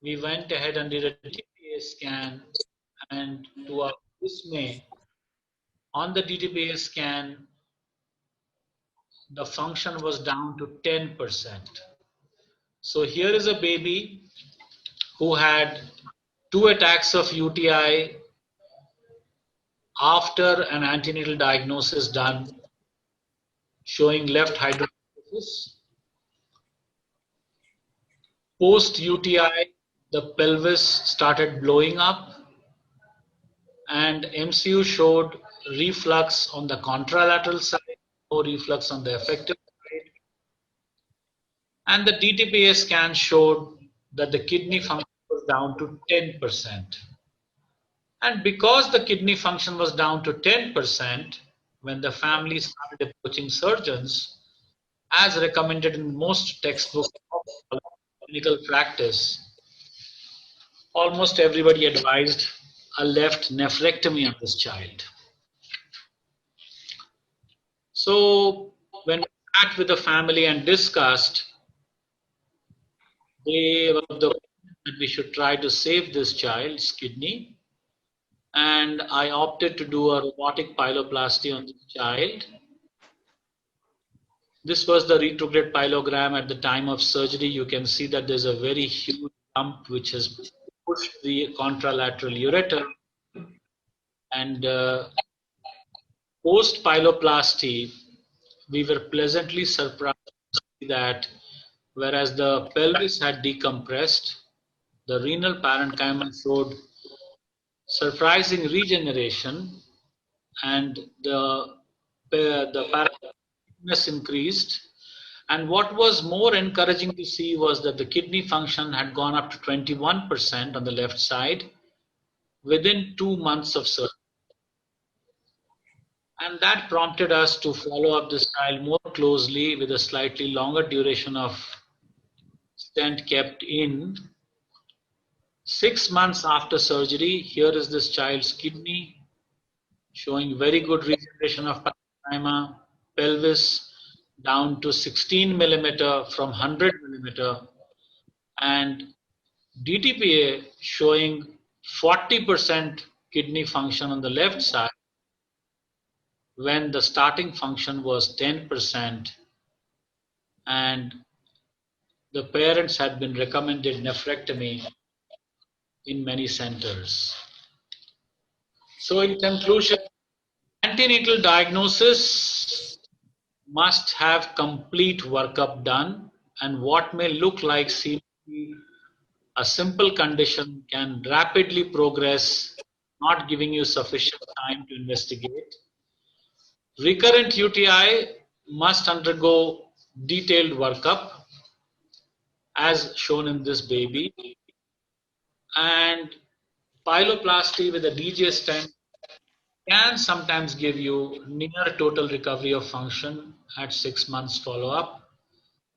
we went ahead and did a DTPA scan, and to our dismay, on the DTPA scan, the function was down to 10%. So here is a baby who had 2 attacks of UTI after an antenatal diagnosis done, showing left hydrocephalus. Post UTI, the pelvis started blowing up, and MCU showed reflux on the contralateral side, no reflux on the effective side. And the DTPA scan showed that the kidney function was down to 10%. And because the kidney function was down to 10%, when the family started approaching surgeons, as recommended in most textbooks of clinical practice, almost everybody advised a left nephrectomy on this child. So when we sat with the family and discussed, they were of the opinion that we should try to save this child's kidney, and I opted to do a robotic pyeloplasty on this child. This was the retrograde pyelogram at the time of surgery. You can see that there's a very huge lump which has pushed the contralateral ureter, and post pyeloplasty, we were pleasantly surprised to see that whereas the pelvis had decompressed, the renal parenchyma showed surprising regeneration, and the parameters increased. And what was more encouraging to see was that the kidney function had gone up to 21% on the left side within 2 months of surgery. And that prompted us to follow up this child more closely with a slightly longer duration of stent kept in. 6 months after surgery, here is this child's kidney showing very good regeneration of parenchyma, pelvis down to 16 millimeter from 100 millimeter, and DTPA showing 40% kidney function on the left side when the starting function was 10%, and the parents had been recommended nephrectomy in many centers. So in conclusion, antenatal diagnosis must have complete workup done, and what may look like seemingly a simple condition can rapidly progress, not giving you sufficient time to investigate. Recurrent UTI must undergo detailed workup as shown in this baby, and pyeloplasty with a DJ stent can sometimes give you near total recovery of function at 6 months follow-up.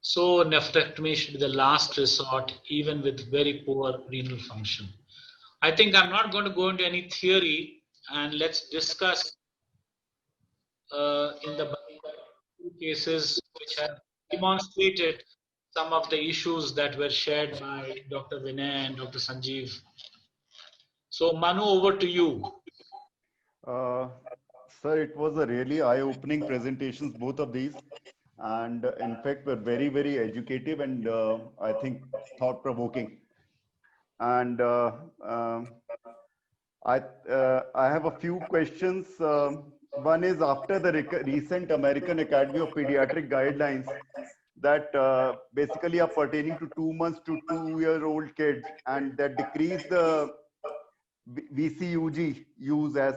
So nephrectomy should be the last resort, even with very poor renal function. I think I'm not going to go into any theory, and let's discuss in the cases which have demonstrated some of the issues that were shared by Dr. Vinay and Dr. Sanjeev. So Manu, over to you. Sir, it was a really eye-opening presentations, both of these. And in fact, were very, very educative and I think thought-provoking. And I have a few questions. One is after the recent American Academy of Pediatric guidelines that basically are pertaining to 2 months to 2-year-old kids, and that decrease the VCUG use as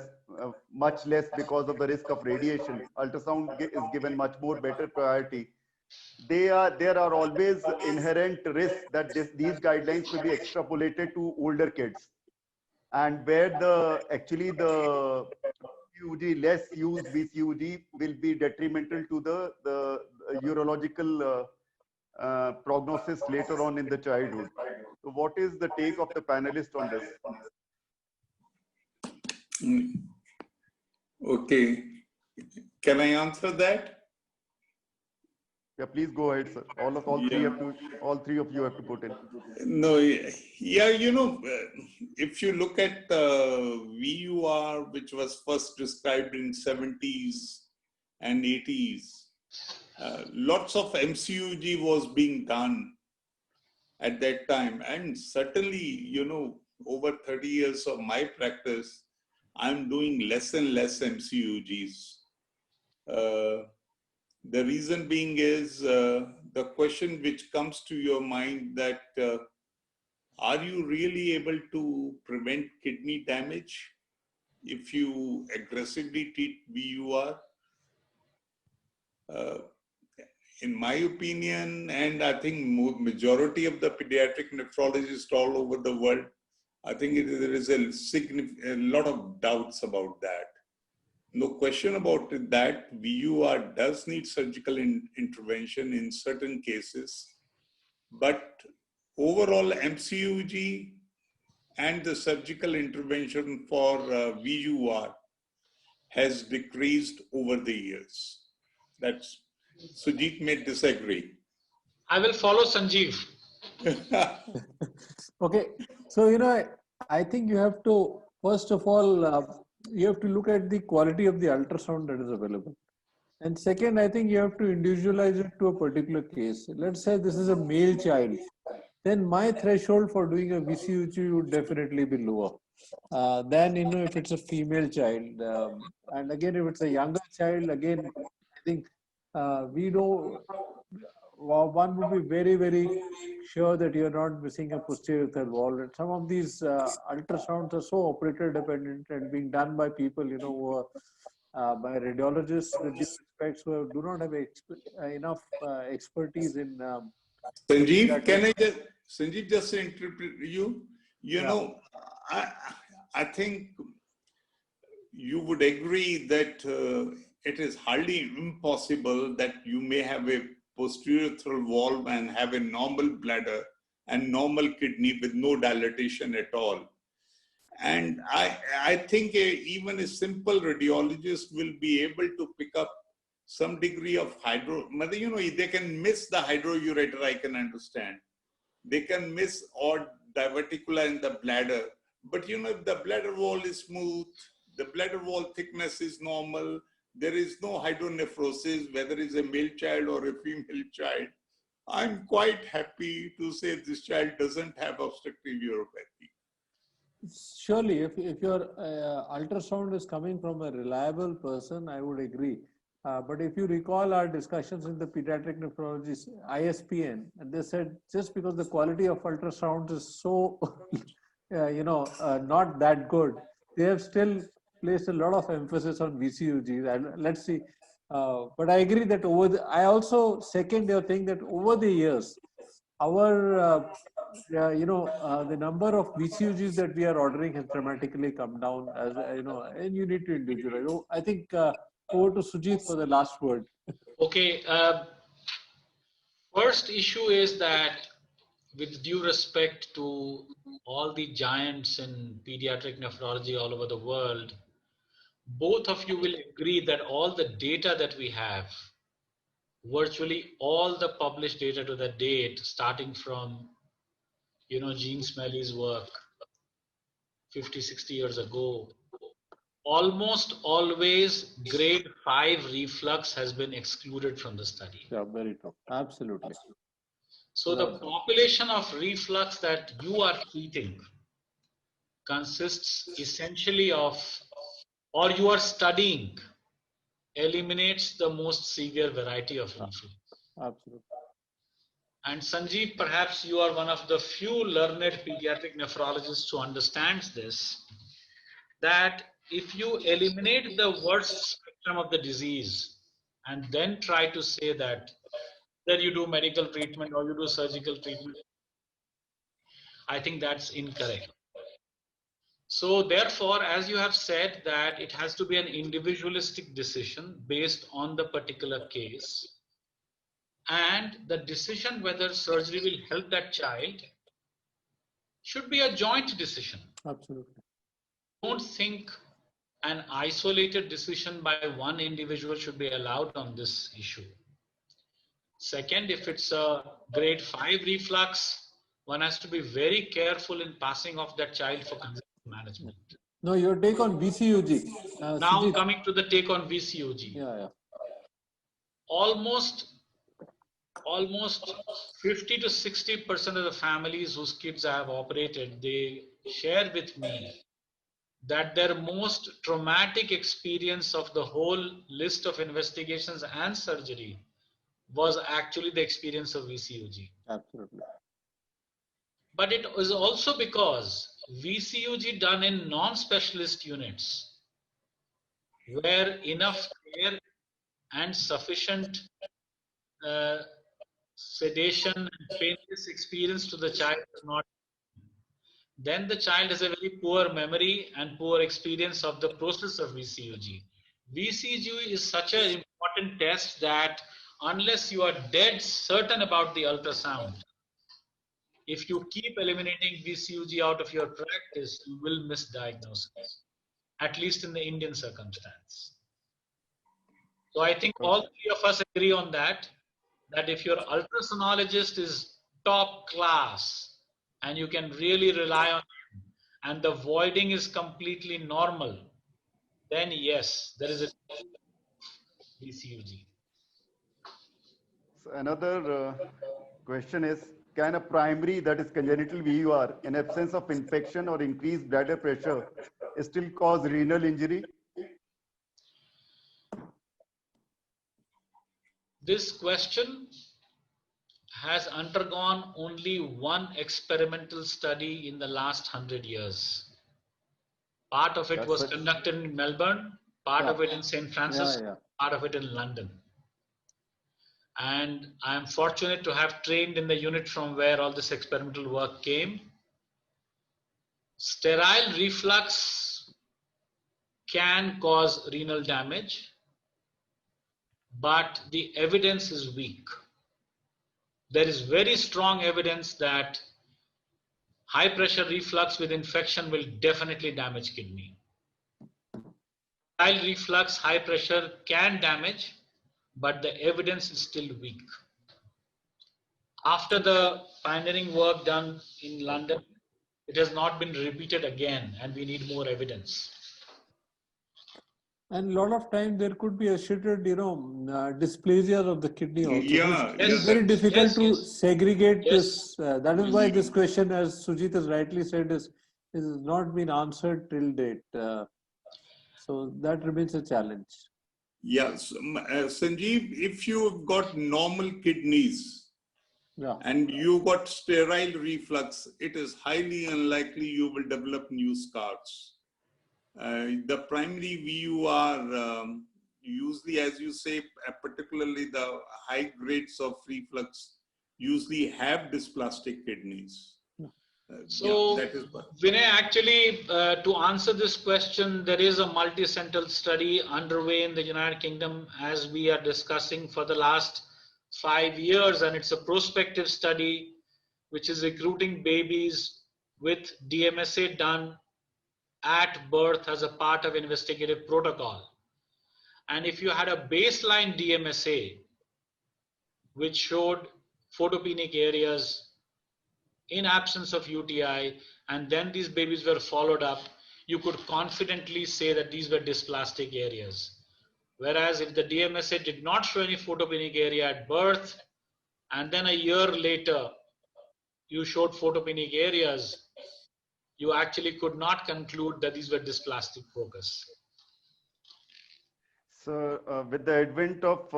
much less because of the risk of radiation. Ultrasound is given much more better priority. There are always inherent risks that these guidelines may be extrapolated to older kids, and where the VCUG, less used VCUG will be detrimental to the urological prognosis later on in the childhood. So what is the take of the panelists on this? Okay, can I answer that? Yeah, please go ahead, sir. All three of you have to put in. No, yeah, if you look at VUR, which was first described in 70s and 80s, lots of MCUG was being done at that time. And certainly, over 30 years of my practice, I'm doing less and less MCUGs. The reason being is the question which comes to your mind that are you really able to prevent kidney damage if you aggressively treat VUR? In my opinion, and I think majority of the pediatric nephrologists all over the world, I think there is a lot of doubts about that. No question about it that VUR does need surgical intervention in certain cases, but overall MCUG and the surgical intervention for VUR has decreased over the years. That's Sujit may disagree. I will follow Sanjeev. Okay, so I think you have to, first of all, you have to look at the quality of the ultrasound that is available. And second, I think you have to individualize it to a particular case. Let's say this is a male child, then my threshold for doing a VCUG would definitely be lower than if it's a female child. And again, if it's a younger child, again, I think we know one would be very, very sure that you're not missing a posterior third wall. And some of these ultrasounds are so operator dependent and being done by people, you know, who are, by radiologists with due respects, who do not have enough expertise in Sanjeev, pediatrics. can I just, Sanjeev, just interpret you? You Yeah. know, I think you would agree that it is hardly impossible that you may have a posterior third valve and have a normal bladder and normal kidney with no dilatation at all. And I think even a simple radiologist will be able to pick up some degree of you know, they can miss the hydroureter, I can understand. They can miss odd diverticula in the bladder. But you know, if the bladder wall is smooth, the bladder wall thickness is normal, there is no hydronephrosis, whether it's a male child or a female child, I'm quite happy to say this child doesn't have obstructive uropathy. Surely, if your ultrasound is coming from a reliable person, I would agree. But if you recall our discussions in the Pediatric Nephrology ISPN, and they said just because the quality of ultrasound is so, not that good, they have still placed a lot of emphasis on VCUG. And let's see. But I agree that I also second your thing that over the years, our the number of VCUGs that we are ordering has dramatically come down, as and you need to individualize. I think over to Sujit for the last word. Okay. First issue is that, with due respect to all the giants in pediatric nephrology all over the world, both of you will agree that all the data that we have, virtually all the published data to the date, starting from Gene Smalley's work 50, 60 years ago, almost always grade 5 reflux has been excluded from the study. Yeah, very true. Absolutely. So the population of reflux that you are treating consists essentially of, or you are studying, eliminates the most severe variety of reflux. Absolutely. And Sanjeev, perhaps you are one of the few learned pediatric nephrologists who understands this, that if you eliminate the worst spectrum of the disease and then try to say that you do medical treatment or you do surgical treatment, I think that's incorrect. So therefore, as you have said, that it has to be an individualistic decision based on the particular case, and the decision whether surgery will help that child should be a joint decision. Absolutely. Don't think an isolated decision by one individual should be allowed on this issue. Second, if it's a grade 5 reflux, one has to be very careful in passing off that child for conservative management. No, your take on VCUG. Now Sujit. coming to the take on VCUG. Yeah. Almost 50 to 60% of the families whose kids I have operated, they share with me that their most traumatic experience of the whole list of investigations and surgery was actually the experience of VCUG. Absolutely. But it was also because VCUG done in non-specialist units, where enough care and sufficient sedation and painless experience to the child is not, then the child has a very poor memory and poor experience of the process of VCUG. VCUG is such an important test that unless you are dead certain about the ultrasound, if you keep eliminating VCUG out of your practice, you will misdiagnose it, at least in the Indian circumstance. So I think all three of us agree on that if your ultrasonologist is top class and you can really rely on him and the voiding is completely normal, then yes, there is a VCUG. So another question is, can a primary, that is congenital VUR, in absence of infection or increased bladder pressure, still cause renal injury? This question has undergone only one experimental study in the last 100 years. Part of it That's was such. conducted in Melbourne, part Yeah, of it in St. Francis, yeah. part of it in London. And I am fortunate to have trained in the unit from where all this experimental work came. Sterile reflux can cause renal damage, but the evidence is weak. There is very strong evidence that high pressure reflux with infection will definitely damage kidney. Sterile reflux, high pressure can damage, but the evidence is still weak. After the pioneering work done in London, it has not been repeated again, and we need more evidence. And a lot of time there could be associated, dysplasia of the kidney also. Yeah, It is yeah, very difficult yes, to yes. segregate Yes. this. That is why this question, as Sujit has rightly said, is not been answered till date. So that remains a challenge. Yes. Sanjeev, if you've got normal kidneys Yeah. and you got sterile reflux, it is highly unlikely you will develop new scars. The primary view are usually, as you say, particularly the high grades of reflux usually have dysplastic kidneys. So, that is what. Vinay, actually, to answer this question, there is a multi-center study underway in the United Kingdom as we are discussing for the last 5 years, and it's a prospective study which is recruiting babies with DMSA done at birth as a part of investigative protocol. And if you had a baseline DMSA which showed photopenic areas in absence of UTI, and then these babies were followed up, you could confidently say that these were dysplastic areas. Whereas if the DMSA did not show any photopenic area at birth, and then a year later you showed photopenic areas, you actually could not conclude that these were dysplastic focus. So with the advent of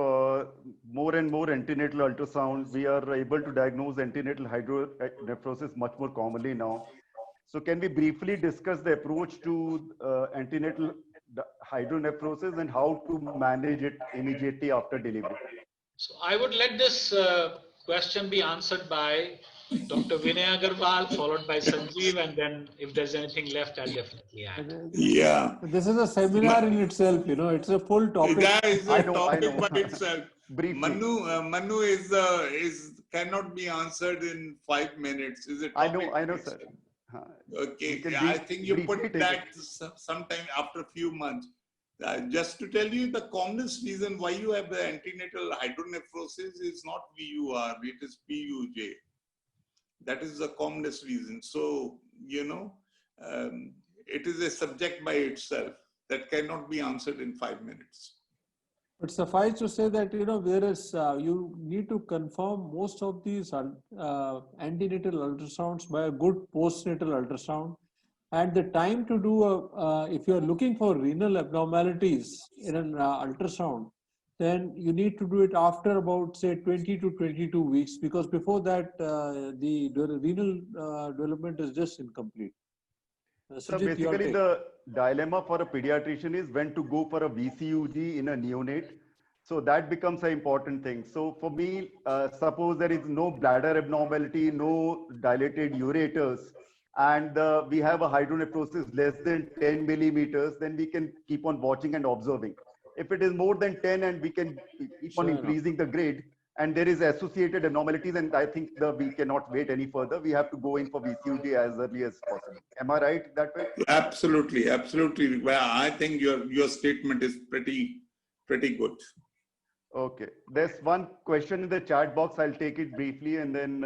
more and more antenatal ultrasound, we are able to diagnose antenatal hydronephrosis much more commonly now. So can we briefly discuss the approach to antenatal hydronephrosis and how to manage it immediately after delivery? So I would let this question be answered by Dr. Vinay Aggarwal, followed by Sanjeev, and then if there's anything left, I'll definitely add. Yeah. This is a seminar in itself, it's a full topic. That is a I know. topic by itself. Briefly. Manu is cannot be answered in 5 minutes. Is it? I know, sir. Okay, I think you put that sometime after a few months. Just to tell you, the commonest reason why you have the antenatal hydronephrosis is not VUR, it is PUJ. That is the commonest reason. So, it is a subject by itself that cannot be answered in 5 minutes. But suffice to say that, there is, you need to confirm most of these antenatal ultrasounds by a good postnatal ultrasound. And the time to do, if you are looking for renal abnormalities in an ultrasound, then you need to do it after about, say, 20 to 22 weeks, because before that, the renal development is just incomplete. So basically the dilemma for a pediatrician is when to go for a VCUG in a neonate. So that becomes an important thing. So for me, suppose there is no bladder abnormality, no dilated ureters, and we have a hydronephrosis less than 10 millimeters, then we can keep on watching and observing. If it is more than 10 and we can keep on increasing the grade, and there is associated abnormalities, and I think we cannot wait any further. We have to go in for VCUG as early as possible. Am I right that way? Absolutely, absolutely. Well, I think your statement is pretty good. Okay. There's one question in the chat box. I'll take it briefly, and then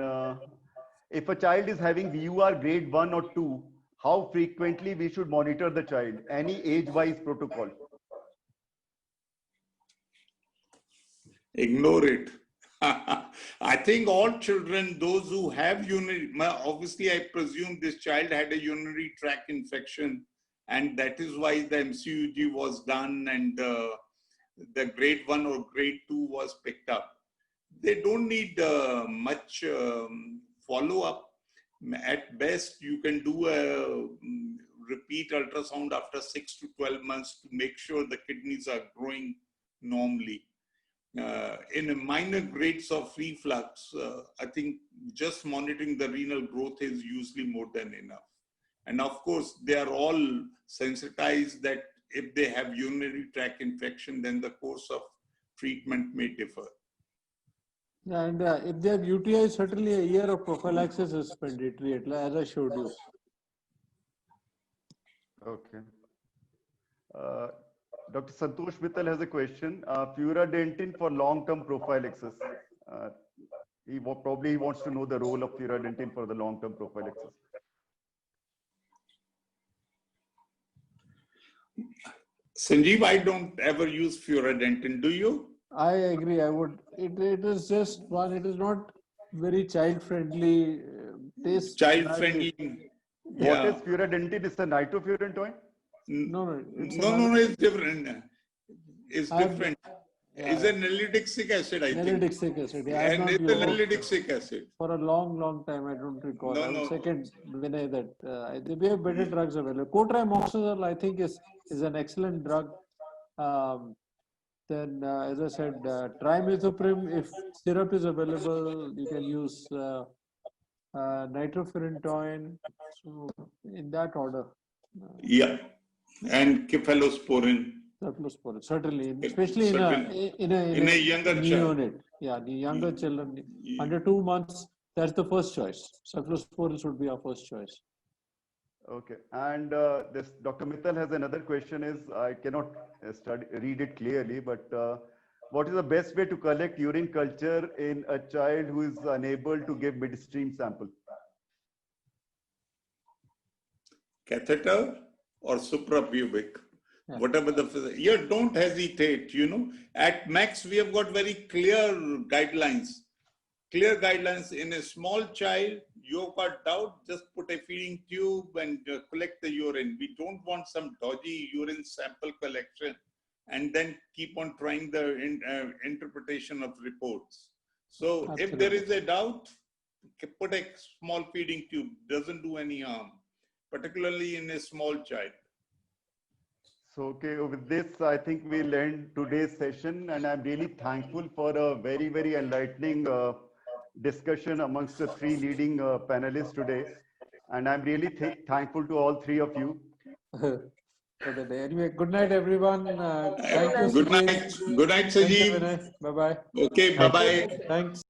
if a child is having VUR grade 1 or 2, how frequently we should monitor the child? Any age-wise protocol? Ignore it. I think all children, those who have urinary, obviously I presume this child had a urinary tract infection, and that is why the MCUG was done and the grade 1 or grade 2 was picked up. They don't need much follow-up. At best, you can do a repeat ultrasound after 6 to 12 months to make sure the kidneys are growing normally. In a minor grades of reflux, I think just monitoring the renal growth is usually more than enough. And of course, they are all sensitized that if they have urinary tract infection, then the course of treatment may differ. And if they have UTI, certainly a year of prophylaxis is mandatory, as I showed you. Okay. Dr. Santosh Mittal has a question. Furadentine for long-term prophylaxis. He probably wants to know the role of furadentine for the long-term prophylaxis. Sanjeev, I don't ever use furadentine. Do you? I agree. I would. It is just one. It is not very child-friendly. Child-friendly. What is furadentine? Is the nitrofurantoin? No, No, it's different. It's different. It's an analytic acid, I think. Analytic acid. Yeah, and it's an analytic acid. For a long time, I don't recall. No. Second, Vinay, that we have better drugs available. Cotrimoxazole, I think, is an excellent drug. Then, as I said, trimethoprim, if syrup is available, you can use nitrofurantoin. So, in that order. Yeah, and cephalosporin. Cephalosporin, certainly, especially in a younger neonate. Yeah, the younger children under 2 months. That's the first choice. Cephalosporin would be our first choice. Okay, and this Dr. Mittal has another question. I cannot read it clearly, but what is the best way to collect urine culture in a child who is unable to give midstream sample? Catheter or suprapubic, whatever don't hesitate. At Max we have got very clear guidelines. In a small child, you've got doubt, just put a feeding tube and collect the urine. We don't want some dodgy urine sample collection and then keep on trying the interpretation of reports. So Absolutely. If there is a doubt, put a small feeding tube, doesn't do any harm, particularly in a small child. So, okay, with this, I think we'll end today's session, and I'm really thankful for a very, very enlightening discussion amongst the three leading panelists today. And I'm really thankful to all three of you. Anyway, good night, everyone. Thank you. Good night. Good night, Sanjeev. Bye-bye. Okay, bye-bye. Thanks.